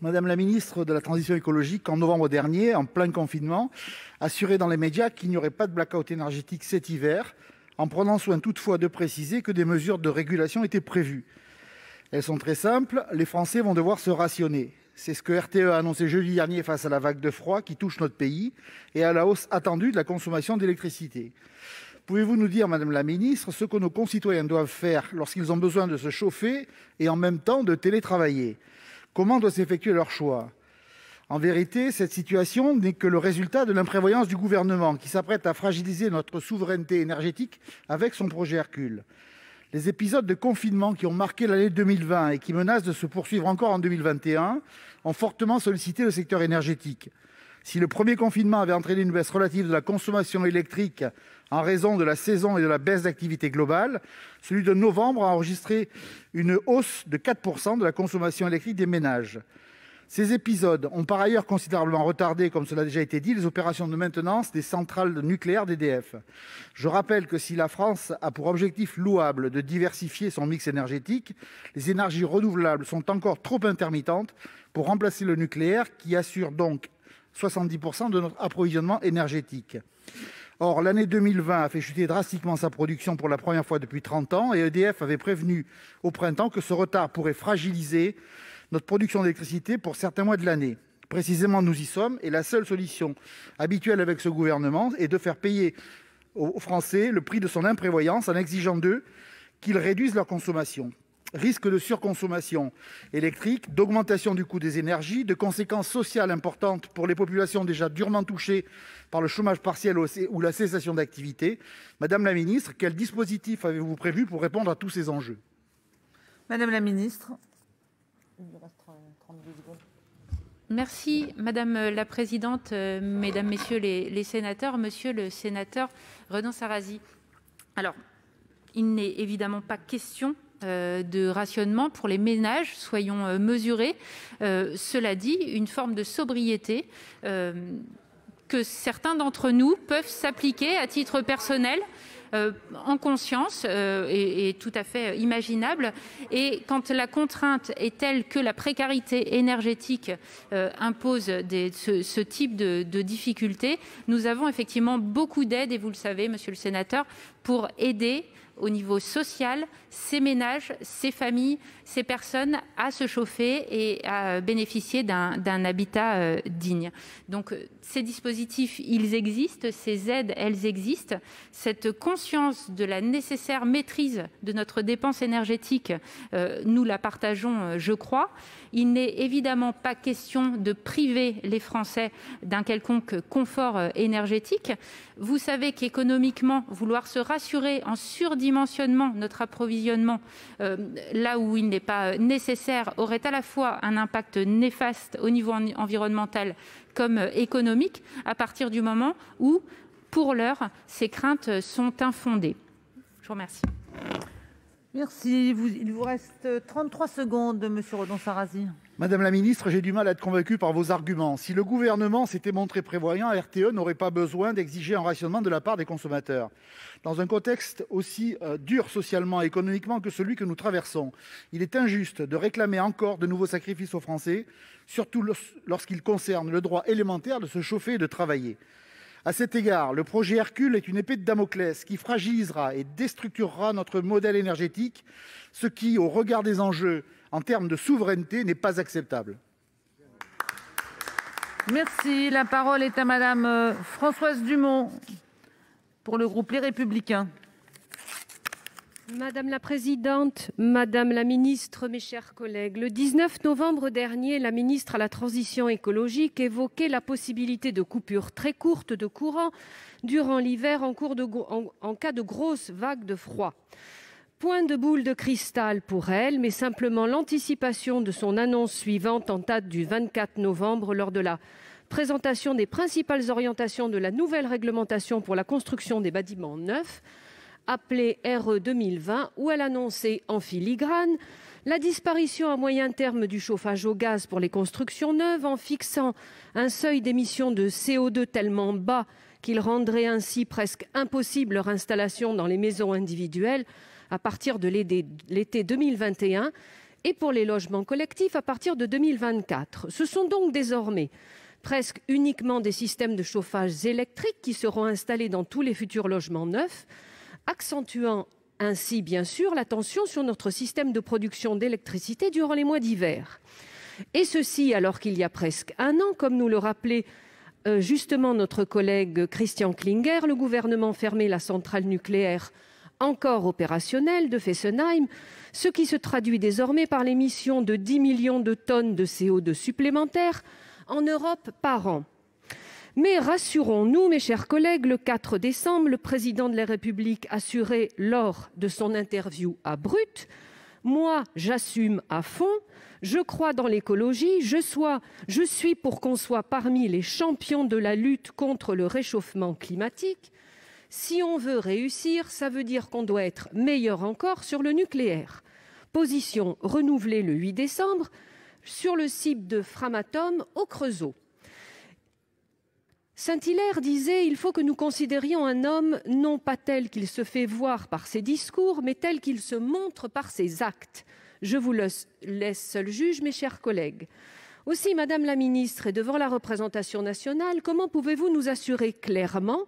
N: Madame la ministre de la Transition écologique, en novembre dernier, en plein confinement, assurait dans les médias qu'il n'y aurait pas de blackout énergétique cet hiver, en prenant soin toutefois de préciser que des mesures de régulation étaient prévues. Elles sont très simples, les Français vont devoir se rationner. C'est ce que RTE a annoncé jeudi dernier face à la vague de froid qui touche notre pays et à la hausse attendue de la consommation d'électricité. Pouvez-vous nous dire, Madame la ministre, ce que nos concitoyens doivent faire lorsqu'ils ont besoin de se chauffer et en même temps de télétravailler? Comment doit s'effectuer leur choix? En vérité, cette situation n'est que le résultat de l'imprévoyance du gouvernement qui s'apprête à fragiliser notre souveraineté énergétique avec son projet Hercule. Les épisodes de confinement qui ont marqué l'année 2020 et qui menacent de se poursuivre encore en 2021 ont fortement sollicité le secteur énergétique. Si le premier confinement avait entraîné une baisse relative de la consommation électrique en raison de la saison et de la baisse d'activité globale, celui de novembre a enregistré une hausse de 4% de la consommation électrique des ménages. Ces épisodes ont par ailleurs considérablement retardé, comme cela a déjà été dit, les opérations de maintenance des centrales nucléaires d'EDF. Je rappelle que si la France a pour objectif louable de diversifier son mix énergétique, les énergies renouvelables sont encore trop intermittentes pour remplacer le nucléaire qui assure donc 70% de notre approvisionnement énergétique. Or, l'année 2020 a fait chuter drastiquement sa production pour la première fois depuis 30 ans et EDF avait prévenu au printemps que ce retard pourrait fragiliser notre production d'électricité pour certains mois de l'année. Précisément, nous y sommes et la seule solution habituelle avec ce gouvernement est de faire payer aux Français le prix de son imprévoyance en exigeant d'eux qu'ils réduisent leur consommation. Risque de surconsommation électrique, d'augmentation du coût des énergies, de conséquences sociales importantes pour les populations déjà durement touchées par le chômage partiel ou la cessation d'activité. Madame la ministre, quel dispositif avez-vous prévu pour répondre à tous ces enjeux?
B: Madame la ministre.
C: Merci Madame la Présidente, Mesdames, Messieurs les sénateurs, Monsieur le sénateur Redon Sarrazzi. Alors, il n'est évidemment pas question de rationnement pour les ménages, soyons mesurés. Cela dit, une forme de sobriété que certains d'entre nous peuvent s'appliquer à titre personnel, en conscience et tout à fait imaginable. Et quand la contrainte est telle que la précarité énergétique impose ce type de difficultés, nous avons effectivement beaucoup d'aides, et vous le savez, monsieur le sénateur, pour aider au niveau social, ces ménages, ces familles, ces personnes à se chauffer et à bénéficier d'un habitat digne. Donc ces dispositifs, ils existent, ces aides, elles existent. Cette conscience de la nécessaire maîtrise de notre dépense énergétique, nous la partageons, je crois. Il n'est évidemment pas question de priver les Français d'un quelconque confort énergétique. Vous savez qu'économiquement, vouloir se rassurer en surdimensionnement notre approvisionnement là où il n'est pas nécessaire aurait à la fois un impact néfaste au niveau environnemental comme économique, à partir du moment où, pour l'heure, ces craintes sont infondées. Je vous remercie.
B: Merci. Il vous reste 33 secondes, Monsieur Redon Sarrazzi.
N: Madame la ministre, j'ai du mal à être convaincu par vos arguments. Si le gouvernement s'était montré prévoyant, RTE n'aurait pas besoin d'exiger un rationnement de la part des consommateurs. Dans un contexte aussi dur socialement et économiquement que celui que nous traversons, il est injuste de réclamer encore de nouveaux sacrifices aux Français, surtout lorsqu'ils concernent le droit élémentaire de se chauffer et de travailler. À cet égard, le projet Hercule est une épée de Damoclès qui fragilisera et déstructurera notre modèle énergétique, ce qui, au regard des enjeux en termes de souveraineté, n'est pas acceptable.
B: Merci. La parole est à Madame Françoise Dumont pour le groupe Les Républicains.
O: Madame la présidente, madame la ministre, mes chers collègues, le 19 novembre dernier, la ministre à la transition écologique évoquait la possibilité de coupures très courtes de courant durant l'hiver en cas de grosses vagues de froid. Point de boule de cristal pour elle, mais simplement l'anticipation de son annonce suivante en date du 24 novembre lors de la présentation des principales orientations de la nouvelle réglementation pour la construction des bâtiments neufs, appelée RE 2020, où elle annonçait en filigrane la disparition à moyen terme du chauffage au gaz pour les constructions neuves en fixant un seuil d'émission de CO2 tellement bas qu'il rendrait ainsi presque impossible leur installation dans les maisons individuelles à partir de l'été 2021 et pour les logements collectifs à partir de 2024. Ce sont donc désormais presque uniquement des systèmes de chauffage électriques qui seront installés dans tous les futurs logements neufs, accentuant ainsi, bien sûr, la tension sur notre système de production d'électricité durant les mois d'hiver. Et ceci alors qu'il y a presque un an, comme nous le rappelait justement notre collègue Christian Klinger, le gouvernement fermait la centrale nucléaire encore opérationnelle de Fessenheim, ce qui se traduit désormais par l'émission de 10 millions de tonnes de CO2 supplémentaires en Europe par an. Mais rassurons-nous, mes chers collègues, le 4 décembre, le président de la République assurait lors de son interview à Brut : « Moi, j'assume à fond, je crois dans l'écologie, je suis pour qu'on soit parmi les champions de la lutte contre le réchauffement climatique. Si on veut réussir, ça veut dire qu'on doit être meilleur encore sur le nucléaire. » Position renouvelée le 8 décembre sur le site de Framatome au Creusot. Saint-Hilaire disait « Il faut que nous considérions un homme non pas tel qu'il se fait voir par ses discours, mais tel qu'il se montre par ses actes. » Je vous laisse seul juge, mes chers collègues. Aussi, Madame la ministre, et devant la représentation nationale, comment pouvez-vous nous assurer clairement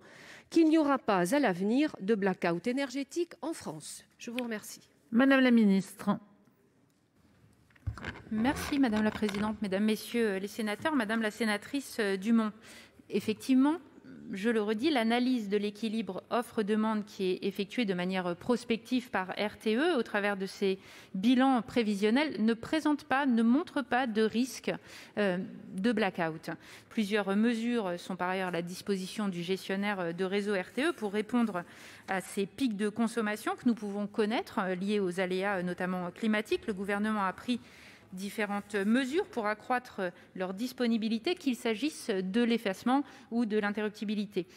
O: qu'il n'y aura pas à l'avenir de blackout énergétique en France? Je vous remercie.
B: Madame la ministre.
C: Merci Madame la présidente, mesdames, messieurs les sénateurs, Madame la sénatrice Dumont. Effectivement, je le redis, l'analyse de l'équilibre offre-demande qui est effectuée de manière prospective par RTE au travers de ses bilans prévisionnels ne montre pas de risque de blackout. Plusieurs mesures sont par ailleurs à la disposition du gestionnaire de réseau RTE pour répondre à ces pics de consommation que nous pouvons connaître liés aux aléas notamment climatiques. Le gouvernement a pris différentes mesures pour accroître leur disponibilité, qu'il s'agisse de l'effacement ou de l'interruptibilité.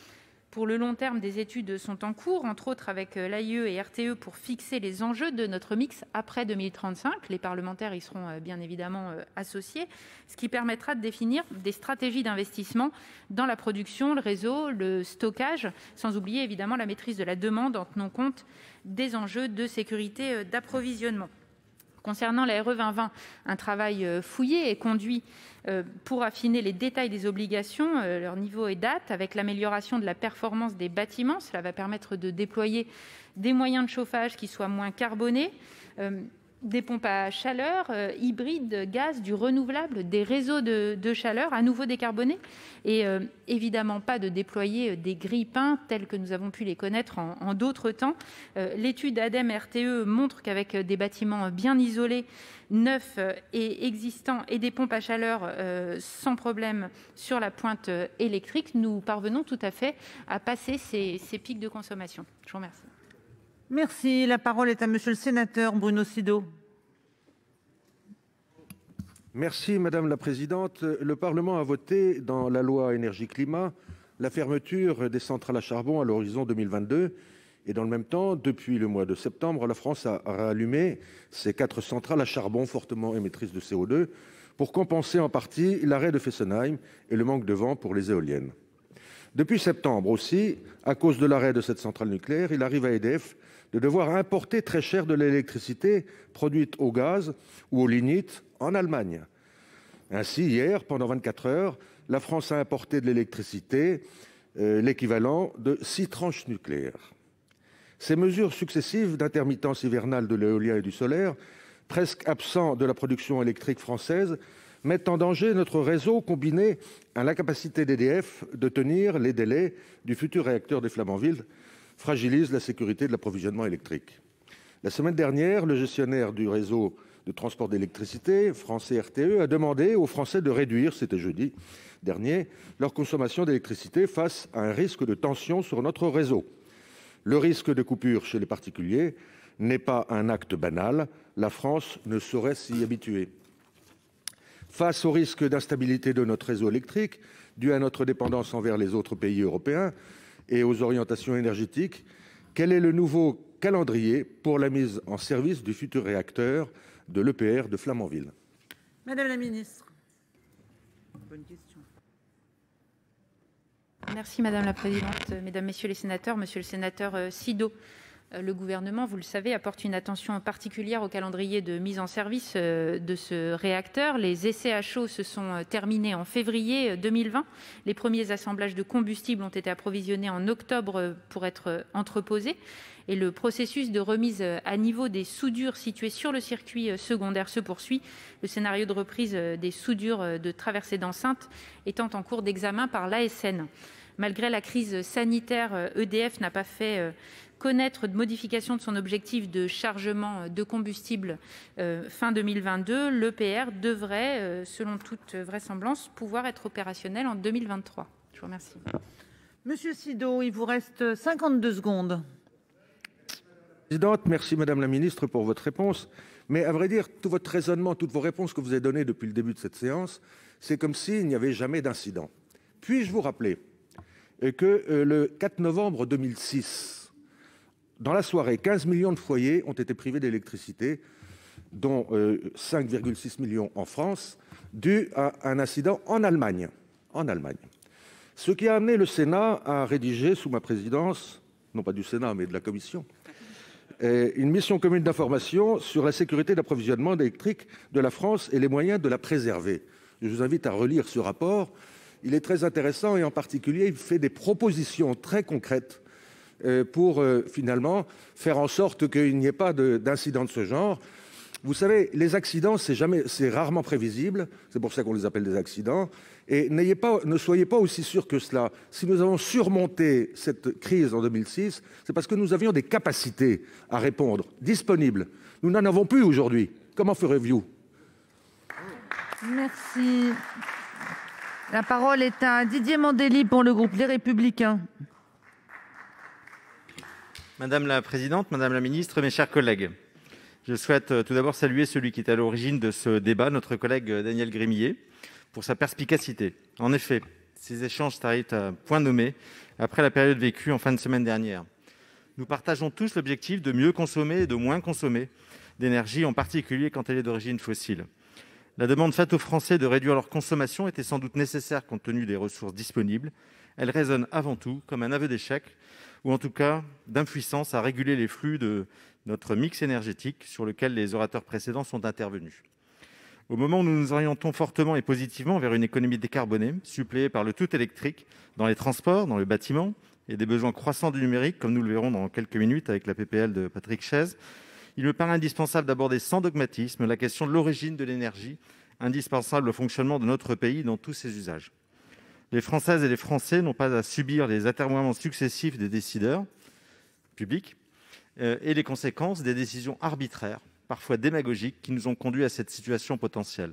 C: Pour le long terme, des études sont en cours, entre autres avec l'AIE et RTE, pour fixer les enjeux de notre mix après 2035. Les parlementaires y seront bien évidemment associés, ce qui permettra de définir des stratégies d'investissement dans la production, le réseau, le stockage, sans oublier évidemment la maîtrise de la demande en tenant compte des enjeux de sécurité d'approvisionnement. Concernant la RE 2020, un travail fouillé est conduit pour affiner les détails des obligations, leur niveau et date, avec l'amélioration de la performance des bâtiments. Cela va permettre de déployer des moyens de chauffage qui soient moins carbonés, des pompes à chaleur, hybrides, gaz, du renouvelable, des réseaux de chaleur à nouveau décarbonés et évidemment pas de déployer des grille-pains tels que nous avons pu les connaître en d'autres temps. L'étude ADEME-RTE montre qu'avec des bâtiments bien isolés, neufs et existants et des pompes à chaleur sans problème sur la pointe électrique, nous parvenons tout à fait à passer ces pics de consommation. Je vous remercie.
B: Merci. La parole est à monsieur le sénateur Bruno Sido.
P: Merci Madame la Présidente. Le Parlement a voté dans la loi énergie-climat la fermeture des centrales à charbon à l'horizon 2022 et dans le même temps, depuis le mois de septembre, la France a rallumé ses 4 centrales à charbon fortement émettrices de CO2 pour compenser en partie l'arrêt de Fessenheim et le manque de vent pour les éoliennes. Depuis septembre aussi, à cause de l'arrêt de cette centrale nucléaire, il arrive à EDF de devoir importer très cher de l'électricité produite au gaz ou au lignite en Allemagne. Ainsi, hier, pendant 24 heures, la France a importé de l'électricité, l'équivalent de 6 tranches nucléaires. Ces mesures successives d'intermittence hivernale de l'éolien et du solaire, presque absents de la production électrique française, mettent en danger notre réseau combiné à l'incapacité d'EDF de tenir les délais du futur réacteur des Flamanville, fragilise la sécurité de l'approvisionnement électrique. La semaine dernière, le gestionnaire du réseau de transport d'électricité français RTE a demandé aux Français de réduire, c'était jeudi dernier, leur consommation d'électricité face à un risque de tension sur notre réseau. Le risque de coupure chez les particuliers n'est pas un acte banal. La France ne saurait s'y habituer. Face au risque d'instabilité de notre réseau électrique, dû à notre dépendance envers les autres pays européens et aux orientations énergétiques, quel est le nouveau calendrier pour la mise en service du futur réacteur de l'EPR de Flamanville?
B: Madame la ministre. Bonne question.
C: Merci Madame la Présidente, Mesdames, Messieurs les sénateurs, Monsieur le sénateur Sido. Le gouvernement, vous le savez, apporte une attention particulière au calendrier de mise en service de ce réacteur. Les essais à chaud se sont terminés en février 2020. Les premiers assemblages de combustible ont été approvisionnés en octobre pour être entreposés. Et le processus de remise à niveau des soudures situées sur le circuit secondaire se poursuit. Le scénario de reprise des soudures de traversée d'enceinte étant en cours d'examen par l'ASN. Malgré la crise sanitaire, EDF n'a pas fait connaître de modification de son objectif de chargement de combustible fin 2022. L'EPR devrait, selon toute vraisemblance, pouvoir être opérationnel en 2023. Je vous remercie.
B: Monsieur Sido, il vous reste 52 secondes.
P: Présidente, merci Madame la Ministre pour votre réponse. Mais à vrai dire, tout votre raisonnement, toutes vos réponses que vous avez données depuis le début de cette séance, c'est comme s'il n'y avait jamais d'incident. Puis-je vous rappeler que le 4 novembre 2006, dans la soirée, 15 millions de foyers ont été privés d'électricité, dont 5,6 millions en France, dû à un incident en Allemagne. Ce qui a amené le Sénat à rédiger, sous ma présidence, non pas du Sénat, mais de la Commission, une mission commune d'information sur la sécurité d'approvisionnement électrique de la France et les moyens de la préserver. Je vous invite à relire ce rapport. Il est très intéressant et en particulier, il fait des propositions très concrètes pour finalement faire en sorte qu'il n'y ait pas d'incidents de ce genre. Vous savez, les accidents, c'est rarement prévisible. C'est pour ça qu'on les appelle des accidents. Et ne soyez pas aussi sûrs que cela. Si nous avons surmonté cette crise en 2006, c'est parce que nous avions des capacités à répondre, disponibles. Nous n'en avons plus aujourd'hui. Comment ferez-vous?
B: Merci. La parole est à Didier Mandelli pour le groupe Les Républicains.
Q: Madame la présidente, madame la ministre, mes chers collègues, je souhaite tout d'abord saluer celui qui est à l'origine de ce débat, notre collègue Daniel Gremillet, pour sa perspicacité. En effet, ces échanges s'arrêtent à point nommé après la période vécue en fin de semaine dernière. Nous partageons tous l'objectif de mieux consommer et de moins consommer d'énergie, en particulier quand elle est d'origine fossile. La demande faite aux Français de réduire leur consommation était sans doute nécessaire compte tenu des ressources disponibles. Elle résonne avant tout comme un aveu d'échec, ou en tout cas d'impuissance à réguler les flux de notre mix énergétique sur lequel les orateurs précédents sont intervenus. Au moment où nous nous orientons fortement et positivement vers une économie décarbonée, suppléée par le tout électrique dans les transports, dans le bâtiment, et des besoins croissants du numérique, comme nous le verrons dans quelques minutes avec la PPL de Patrick Chaize, il me paraît indispensable d'aborder sans dogmatisme la question de l'origine de l'énergie, indispensable au fonctionnement de notre pays dans tous ses usages. Les Françaises et les Français n'ont pas à subir les atermoiements successifs des décideurs publics et les conséquences des décisions arbitraires, parfois démagogiques, qui nous ont conduits à cette situation potentielle.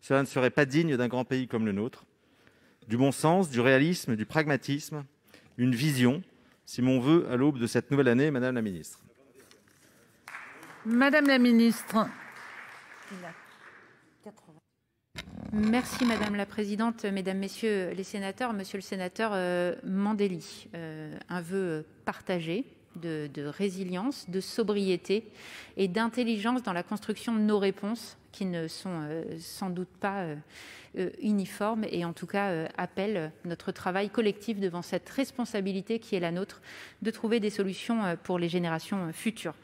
Q: Cela ne serait pas digne d'un grand pays comme le nôtre. Du bon sens, du réalisme, du pragmatisme, une vision, c'est mon vœu à l'aube de cette nouvelle année, Madame la Ministre.
B: Madame la ministre.
C: Merci Madame la Présidente, Mesdames, Messieurs les sénateurs, Monsieur le sénateur Mandelli. Un vœu partagé de résilience, de sobriété et d'intelligence dans la construction de nos réponses qui ne sont sans doute pas uniformes et en tout cas appellent notre travail collectif devant cette responsabilité qui est la nôtre de trouver des solutions pour les générations futures.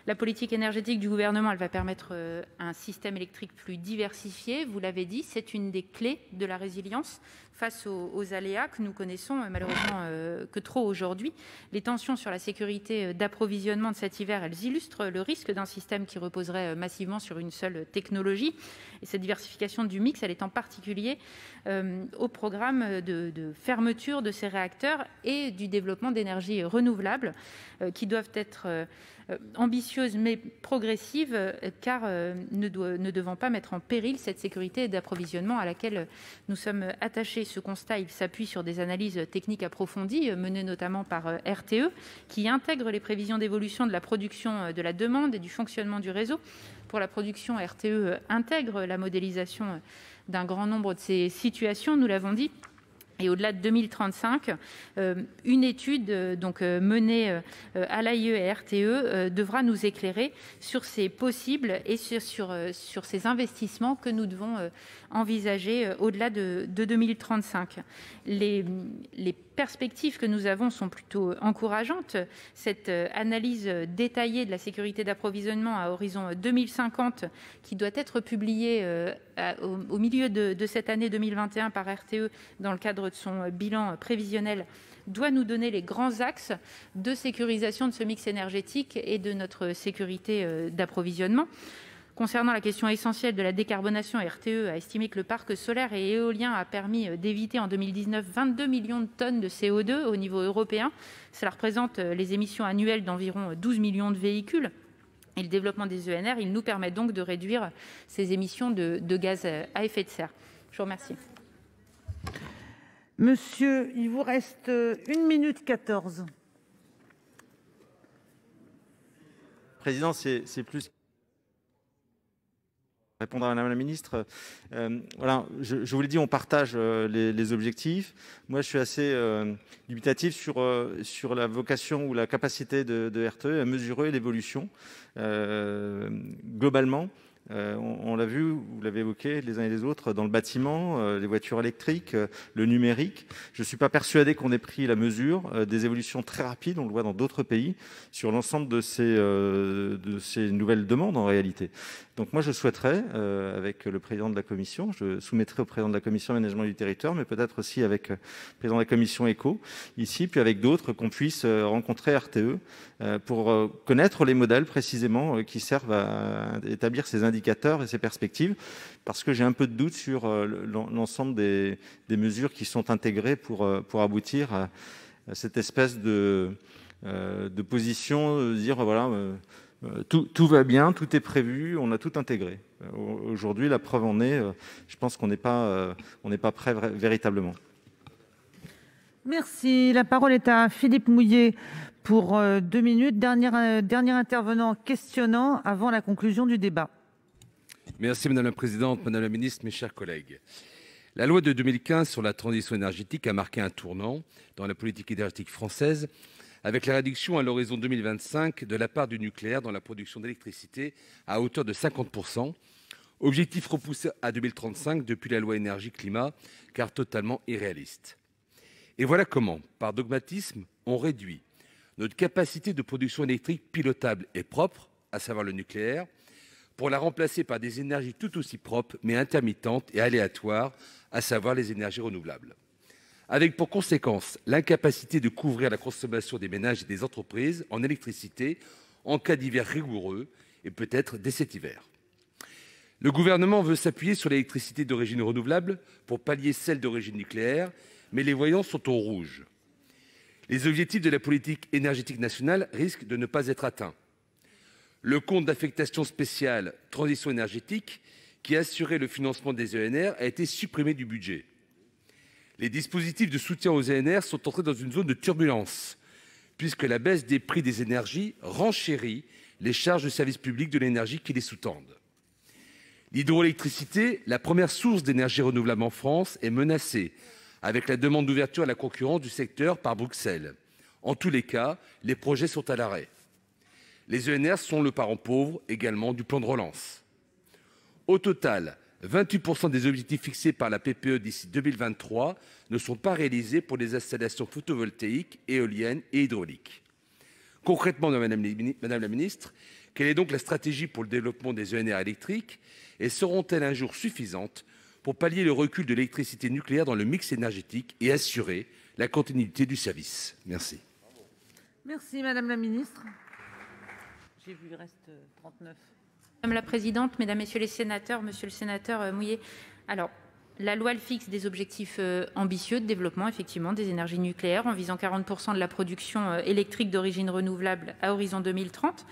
C: La politique énergétique du gouvernement, elle va permettre un système électrique plus diversifié. Vous l'avez dit, c'est une des clés de la résilience face aux aléas que nous connaissons malheureusement que trop aujourd'hui. Les tensions sur la sécurité d'approvisionnement de cet hiver, elles illustrent le risque d'un système qui reposerait massivement sur une seule technologie. Et cette diversification du mix, elle est en particulier au programme de fermeture de ces réacteurs et du développement d'énergies renouvelables qui doivent être ambitieuse mais progressive, car ne devant pas mettre en péril cette sécurité d'approvisionnement à laquelle nous sommes attachés. Ce constat s'appuie sur des analyses techniques approfondies menées notamment par RTE, qui intègrent les prévisions d'évolution de la production, de la demande et du fonctionnement du réseau. Pour la production, RTE intègre la modélisation d'un grand nombre de ces situations, nous l'avons dit. Et au-delà de 2035, une étude menée à l'AIE et RTE devra nous éclairer sur ces possibles et sur ces investissements que nous devons envisager au-delà de 2035. Les perspectives que nous avons sont plutôt encourageantes. Cette analyse détaillée de la sécurité d'approvisionnement à horizon 2050, qui doit être publiée au milieu de cette année 2021 par RTE dans le cadre de son bilan prévisionnel, doit nous donner les grands axes de sécurisation de ce mix énergétique et de notre sécurité d'approvisionnement. Concernant la question essentielle de la décarbonation, RTE a estimé que le parc solaire et éolien a permis d'éviter en 2019 22 millions de tonnes de CO2 au niveau européen. Cela représente les émissions annuelles d'environ 12 millions de véhicules. Et le développement des ENR, il nous permet donc de réduire ces émissions de gaz à effet de serre. Je vous remercie.
B: Monsieur, il vous reste 1 minute 14.
Q: Président, c'est plus... Répondre à Madame la Ministre. Voilà, je vous l'ai dit, on partage les objectifs. Moi, je suis assez dubitatif sur la vocation ou la capacité de RTE à mesurer l'évolution globalement. On l'a vu, vous l'avez évoqué les uns et les autres, dans le bâtiment, les voitures électriques, le numérique. Je ne suis pas persuadé qu'on ait pris la mesure des évolutions très rapides, on le voit dans d'autres pays, sur l'ensemble de ces nouvelles demandes en réalité. Donc moi je souhaiterais, avec le président de la commission, je soumettrai au président de la commission aménagement du territoire, mais peut-être aussi avec le président de la commission éco, ici, puis avec d'autres, qu'on puisse rencontrer RTE pour connaître les modèles précisément qui servent à établir ces indicateurs et ces perspectives, parce que j'ai un peu de doute sur l'ensemble des mesures qui sont intégrées pour aboutir à cette espèce de position, de dire voilà, tout va bien, tout est prévu, on a tout intégré. Aujourd'hui, la preuve en est, je pense qu'on n'est pas prêt véritablement.
B: Merci. La parole est à Philippe Mouillet pour 2 minutes. Dernier intervenant questionnant avant la conclusion du débat.
R: Merci Madame la Présidente, Madame la Ministre, mes chers collègues. La loi de 2015 sur la transition énergétique a marqué un tournant dans la politique énergétique française avec la réduction à l'horizon 2025 de la part du nucléaire dans la production d'électricité à hauteur de 50%, objectif repoussé à 2035 depuis la loi énergie-climat, car totalement irréaliste. Et voilà comment, par dogmatisme, on réduit notre capacité de production électrique pilotable et propre, à savoir le nucléaire, pour la remplacer par des énergies tout aussi propres, mais intermittentes et aléatoires, à savoir les énergies renouvelables. Avec pour conséquence l'incapacité de couvrir la consommation des ménages et des entreprises en électricité en cas d'hiver rigoureux et peut-être dès cet hiver. Le gouvernement veut s'appuyer sur l'électricité d'origine renouvelable pour pallier celle d'origine nucléaire, mais les voyants sont au rouge. Les objectifs de la politique énergétique nationale risquent de ne pas être atteints. Le compte d'affectation spéciale transition énergétique, qui assurait le financement des ENR, a été supprimé du budget. Les dispositifs de soutien aux ENR sont entrés dans une zone de turbulence, puisque la baisse des prix des énergies renchérit les charges de service public de l'énergie qui les sous-tendent. L'hydroélectricité, la première source d'énergie renouvelable en France, est menacée, avec la demande d'ouverture à la concurrence du secteur par Bruxelles. En tous les cas, les projets sont à l'arrêt. Les ENR sont le parent pauvre également du plan de relance. Au total, 28% des objectifs fixés par la PPE d'ici 2023 ne sont pas réalisés pour les installations photovoltaïques, éoliennes et hydrauliques. Concrètement, Madame la Ministre, quelle est donc la stratégie pour le développement des ENR électriques et seront-elles un jour suffisantes pour pallier le recul de l'électricité nucléaire dans le mix énergétique et assurer la continuité du service? Merci.
B: Merci Madame la Ministre. J'ai vu, il reste 39.
C: Madame la présidente, mesdames, messieurs les sénateurs, monsieur le sénateur Mouillet. Alors, La loi elle fixe des objectifs ambitieux de développement effectivement des énergies nucléaires en visant 40% de la production électrique d'origine renouvelable à horizon 2030.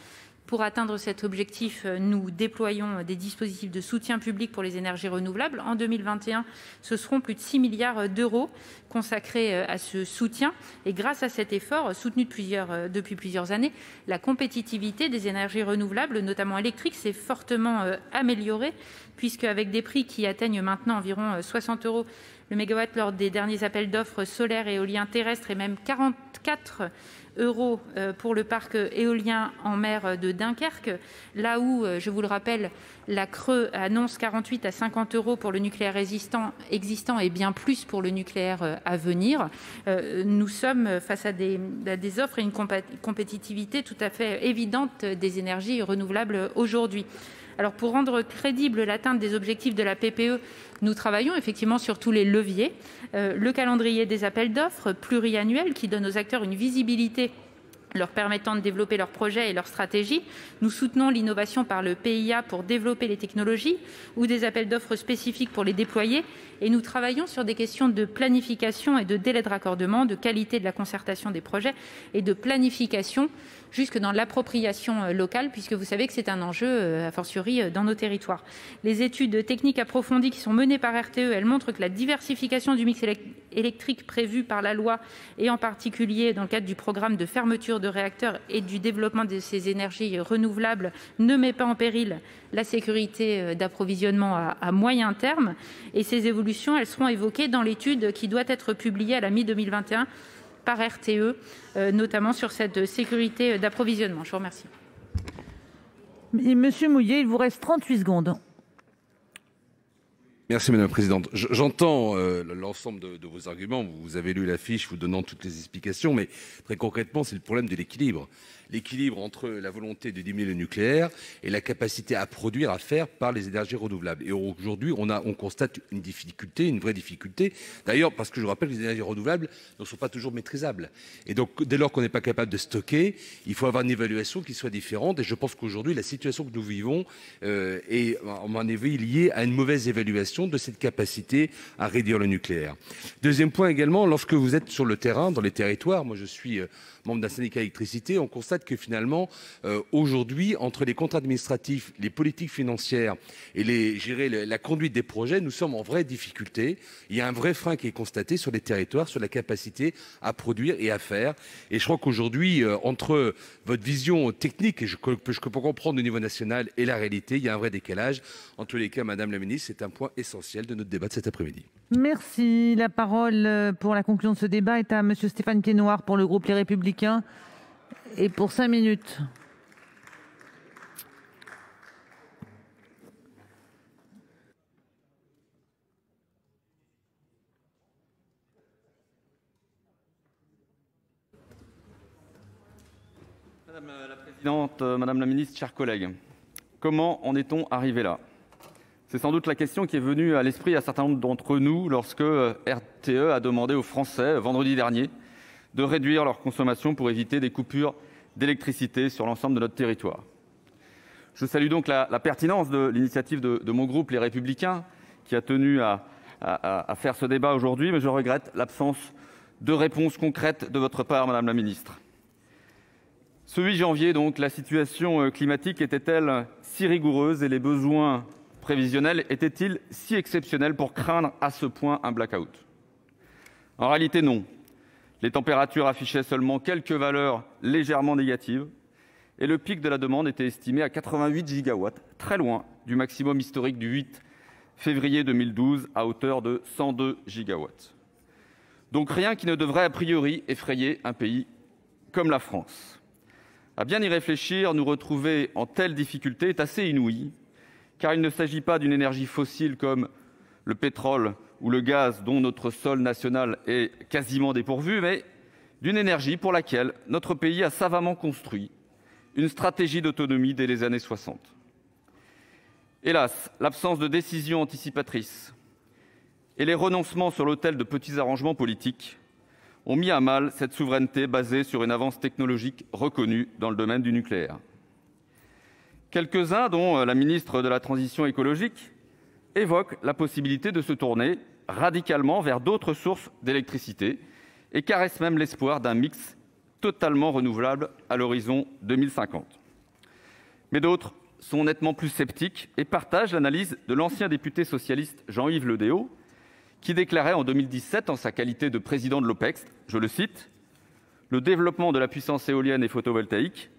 C: Pour atteindre cet objectif, nous déployons des dispositifs de soutien public pour les énergies renouvelables. En 2021, ce seront plus de 6 milliards d'euros consacrés à ce soutien. Et grâce à cet effort, soutenu depuis plusieurs années, la compétitivité des énergies renouvelables, notamment électriques, s'est fortement améliorée, puisque avec des prix qui atteignent maintenant environ 60 € le mégawatt lors des derniers appels d'offres solaires et éoliens terrestres et même 44 € pour le parc éolien en mer de Dunkerque, là où, je vous le rappelle, la CRE annonce 48 à 50 € pour le nucléaire existant et bien plus pour le nucléaire à venir. Nous sommes face à des offres et une compétitivité tout à fait évidente des énergies renouvelables aujourd'hui. Alors, pour rendre crédible l'atteinte des objectifs de la PPE, nous travaillons effectivement sur tous les leviers. Le calendrier des appels d'offres pluriannuel qui donne aux acteurs une visibilité leur permettant de développer leurs projets et leurs stratégies. Nous soutenons l'innovation par le PIA pour développer les technologies ou des appels d'offres spécifiques pour les déployer. Et nous travaillons sur des questions de planification et de délai de raccordement, de qualité de la concertation des projets et de planification jusque dans l'appropriation locale, puisque vous savez que c'est un enjeu, a fortiori, dans nos territoires. Les études techniques approfondies qui sont menées par RTE, elles montrent que la diversification du mix électrique prévue par la loi, et en particulier dans le cadre du programme de fermeture de réacteurs et du développement de ces énergies renouvelables, ne met pas en péril la sécurité d'approvisionnement à moyen terme. Et ces évolutions, elles seront évoquées dans l'étude qui doit être publiée à la mi-2021 par RTE, notamment sur cette sécurité d'approvisionnement. Je vous remercie.
B: Monsieur Mouillet, il vous reste 38 secondes.
R: Merci Madame la Présidente. J'entends l'ensemble de vos arguments. Vous avez lu la fiche vous donnant toutes les explications, mais très concrètement, c'est le problème de l'équilibre. L'équilibre entre la volonté de diminuer le nucléaire et la capacité à produire, à faire par les énergies renouvelables. Et aujourd'hui, on constate une difficulté, une vraie difficulté. D'ailleurs, parce que je rappelle que les énergies renouvelables ne sont pas toujours maîtrisables. Et donc, dès lors qu'on n'est pas capable de stocker, il faut avoir une évaluation qui soit différente. Et je pense qu'aujourd'hui, la situation que nous vivons est, à mon avis, liée à une mauvaise évaluation de cette capacité à réduire le nucléaire. Deuxième point également, lorsque vous êtes sur le terrain, dans les territoires, moi je suis membre d'un syndicat électricité, on constate que finalement, aujourd'hui, entre les contrats administratifs, les politiques financières et la conduite des projets, nous sommes en vraie difficulté. Il y a un vrai frein qui est constaté sur les territoires, sur la capacité à produire et à faire. Et je crois qu'aujourd'hui, entre votre vision technique, et je peux comprendre au niveau national, et la réalité, il y a un vrai décalage. En tous les cas, Madame la Ministre, c'est un point essentiel de notre débat de cet après-midi.
B: Merci. La parole pour la conclusion de ce débat est à Monsieur Stéphane Piednoir pour le groupe Les Républicains et pour 5 minutes.
S: Madame la Présidente, Madame la Ministre, chers collègues, comment en est-on arrivé là ? C'est sans doute la question qui est venue à l'esprit à un certain nombre d'entre nous lorsque RTE a demandé aux Français, vendredi dernier, de réduire leur consommation pour éviter des coupures d'électricité sur l'ensemble de notre territoire. Je salue donc la pertinence de l'initiative de mon groupe, Les Républicains, qui a tenu à faire ce débat aujourd'hui, mais je regrette l'absence de réponse concrète de votre part, Madame la Ministre. Ce 8 janvier, donc, la situation climatique était-elle si rigoureuse et les besoins prévisionnels étaient-ils si exceptionnels pour craindre à ce point un blackout ? En réalité, non. Les températures affichaient seulement quelques valeurs légèrement négatives et le pic de la demande était estimé à 88 gigawatts, très loin du maximum historique du 8 février 2012 à hauteur de 102 gigawatts. Donc rien qui ne devrait a priori effrayer un pays comme la France. À bien y réfléchir, nous retrouver en telle difficulté est assez inouï, car il ne s'agit pas d'une énergie fossile comme le pétrole ou le gaz dont notre sol national est quasiment dépourvu, mais d'une énergie pour laquelle notre pays a savamment construit une stratégie d'autonomie dès les années 60. Hélas, l'absence de décision anticipatrice et les renoncements sur l'autel de petits arrangements politiques ont mis à mal cette souveraineté basée sur une avance technologique reconnue dans le domaine du nucléaire. Quelques-uns, dont la ministre de la Transition écologique, évoquent la possibilité de se tourner radicalement vers d'autres sources d'électricité et caressent même l'espoir d'un mix totalement renouvelable à l'horizon 2050. Mais d'autres sont nettement plus sceptiques et partagent l'analyse de l'ancien député socialiste Jean-Yves Le Déaut, qui déclarait en 2017, en sa qualité de président de l'OPEX, je le cite, « Le développement de la puissance éolienne et photovoltaïque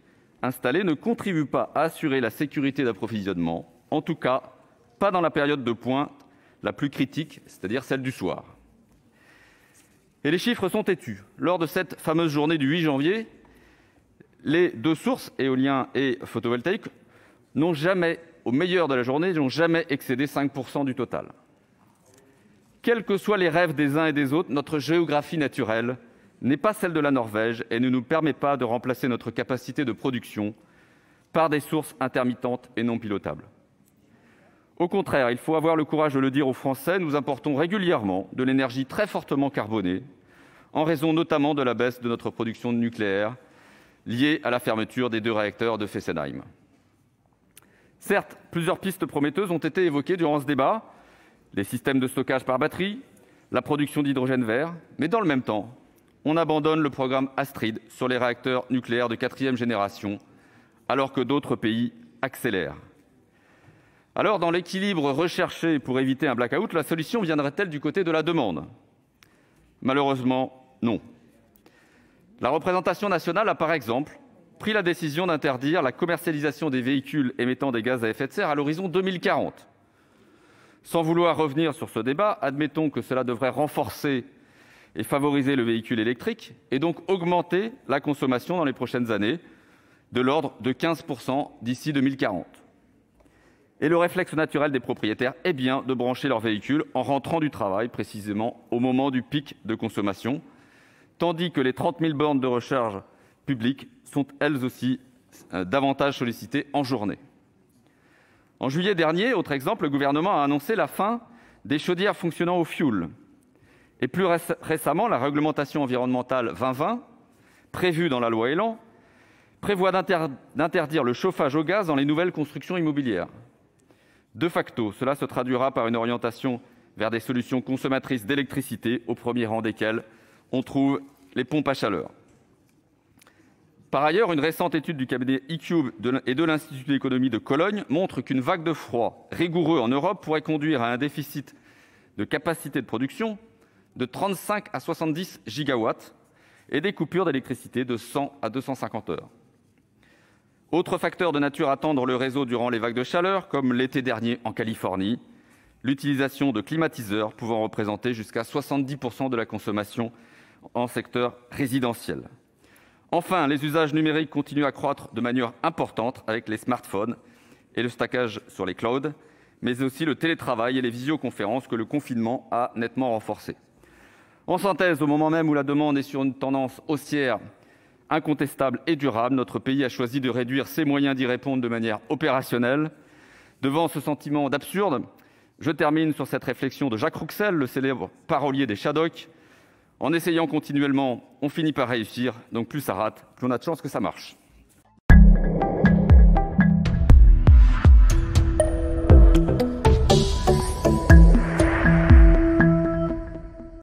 S: installée ne contribue pas à assurer la sécurité d'approvisionnement, en tout cas pas dans la période de pointe la plus critique, c'est-à-dire celle du soir. » Et les chiffres sont têtus. Lors de cette fameuse journée du 8 janvier, les deux sources, éolien et photovoltaïque, n'ont jamais, au meilleur de la journée, n'ont jamais excédé 5% du total. Quels que soient les rêves des uns et des autres, notre géographie naturelle n'est pas celle de la Norvège et ne nous permet pas de remplacer notre capacité de production par des sources intermittentes et non pilotables. Au contraire, il faut avoir le courage de le dire aux Français, nous importons régulièrement de l'énergie très fortement carbonée, en raison notamment de la baisse de notre production de nucléaire liée à la fermeture des 2 réacteurs de Fessenheim. Certes, plusieurs pistes prometteuses ont été évoquées durant ce débat, les systèmes de stockage par batterie, la production d'hydrogène vert, mais dans le même temps, on abandonne le programme Astrid sur les réacteurs nucléaires de 4e génération, alors que d'autres pays accélèrent. Alors, dans l'équilibre recherché pour éviter un blackout, la solution viendrait-elle du côté de la demande ? Malheureusement, non. La représentation nationale a, par exemple, pris la décision d'interdire la commercialisation des véhicules émettant des gaz à effet de serre à l'horizon 2040. Sans vouloir revenir sur ce débat, admettons que cela devrait renforcer et favoriser le véhicule électrique et donc augmenter la consommation dans les prochaines années de l'ordre de 15% d'ici 2040. Et le réflexe naturel des propriétaires est bien de brancher leur véhicule en rentrant du travail, précisément au moment du pic de consommation, tandis que les 30 000 bornes de recharge publiques sont elles aussi davantage sollicitées en journée. En juillet dernier, autre exemple, le gouvernement a annoncé la fin des chaudières fonctionnant au fioul. Et plus récemment, la réglementation environnementale 2020, prévue dans la loi Élan, prévoit d'interdire le chauffage au gaz dans les nouvelles constructions immobilières. De facto, cela se traduira par une orientation vers des solutions consommatrices d'électricité, au premier rang desquelles on trouve les pompes à chaleur. Par ailleurs, une récente étude du cabinet E-Cube et de l'Institut d'économie de Cologne montre qu'une vague de froid rigoureux en Europe pourrait conduire à un déficit de capacité de production de 35 à 70 gigawatts et des coupures d'électricité de 100 à 250 heures. Autre facteur de nature à tendre le réseau durant les vagues de chaleur, comme l'été dernier en Californie, l'utilisation de climatiseurs pouvant représenter jusqu'à 70% de la consommation en secteur résidentiel. Enfin, les usages numériques continuent à croître de manière importante avec les smartphones et le stockage sur les clouds, mais aussi le télétravail et les visioconférences que le confinement a nettement renforcés. En synthèse, au moment même où la demande est sur une tendance haussière incontestable et durable, notre pays a choisi de réduire ses moyens d'y répondre de manière opérationnelle. Devant ce sentiment d'absurde, je termine sur cette réflexion de Jacques Rouxel, le célèbre parolier des Shadocks. En essayant continuellement, on finit par réussir, donc plus ça rate, plus on a de chances que ça marche.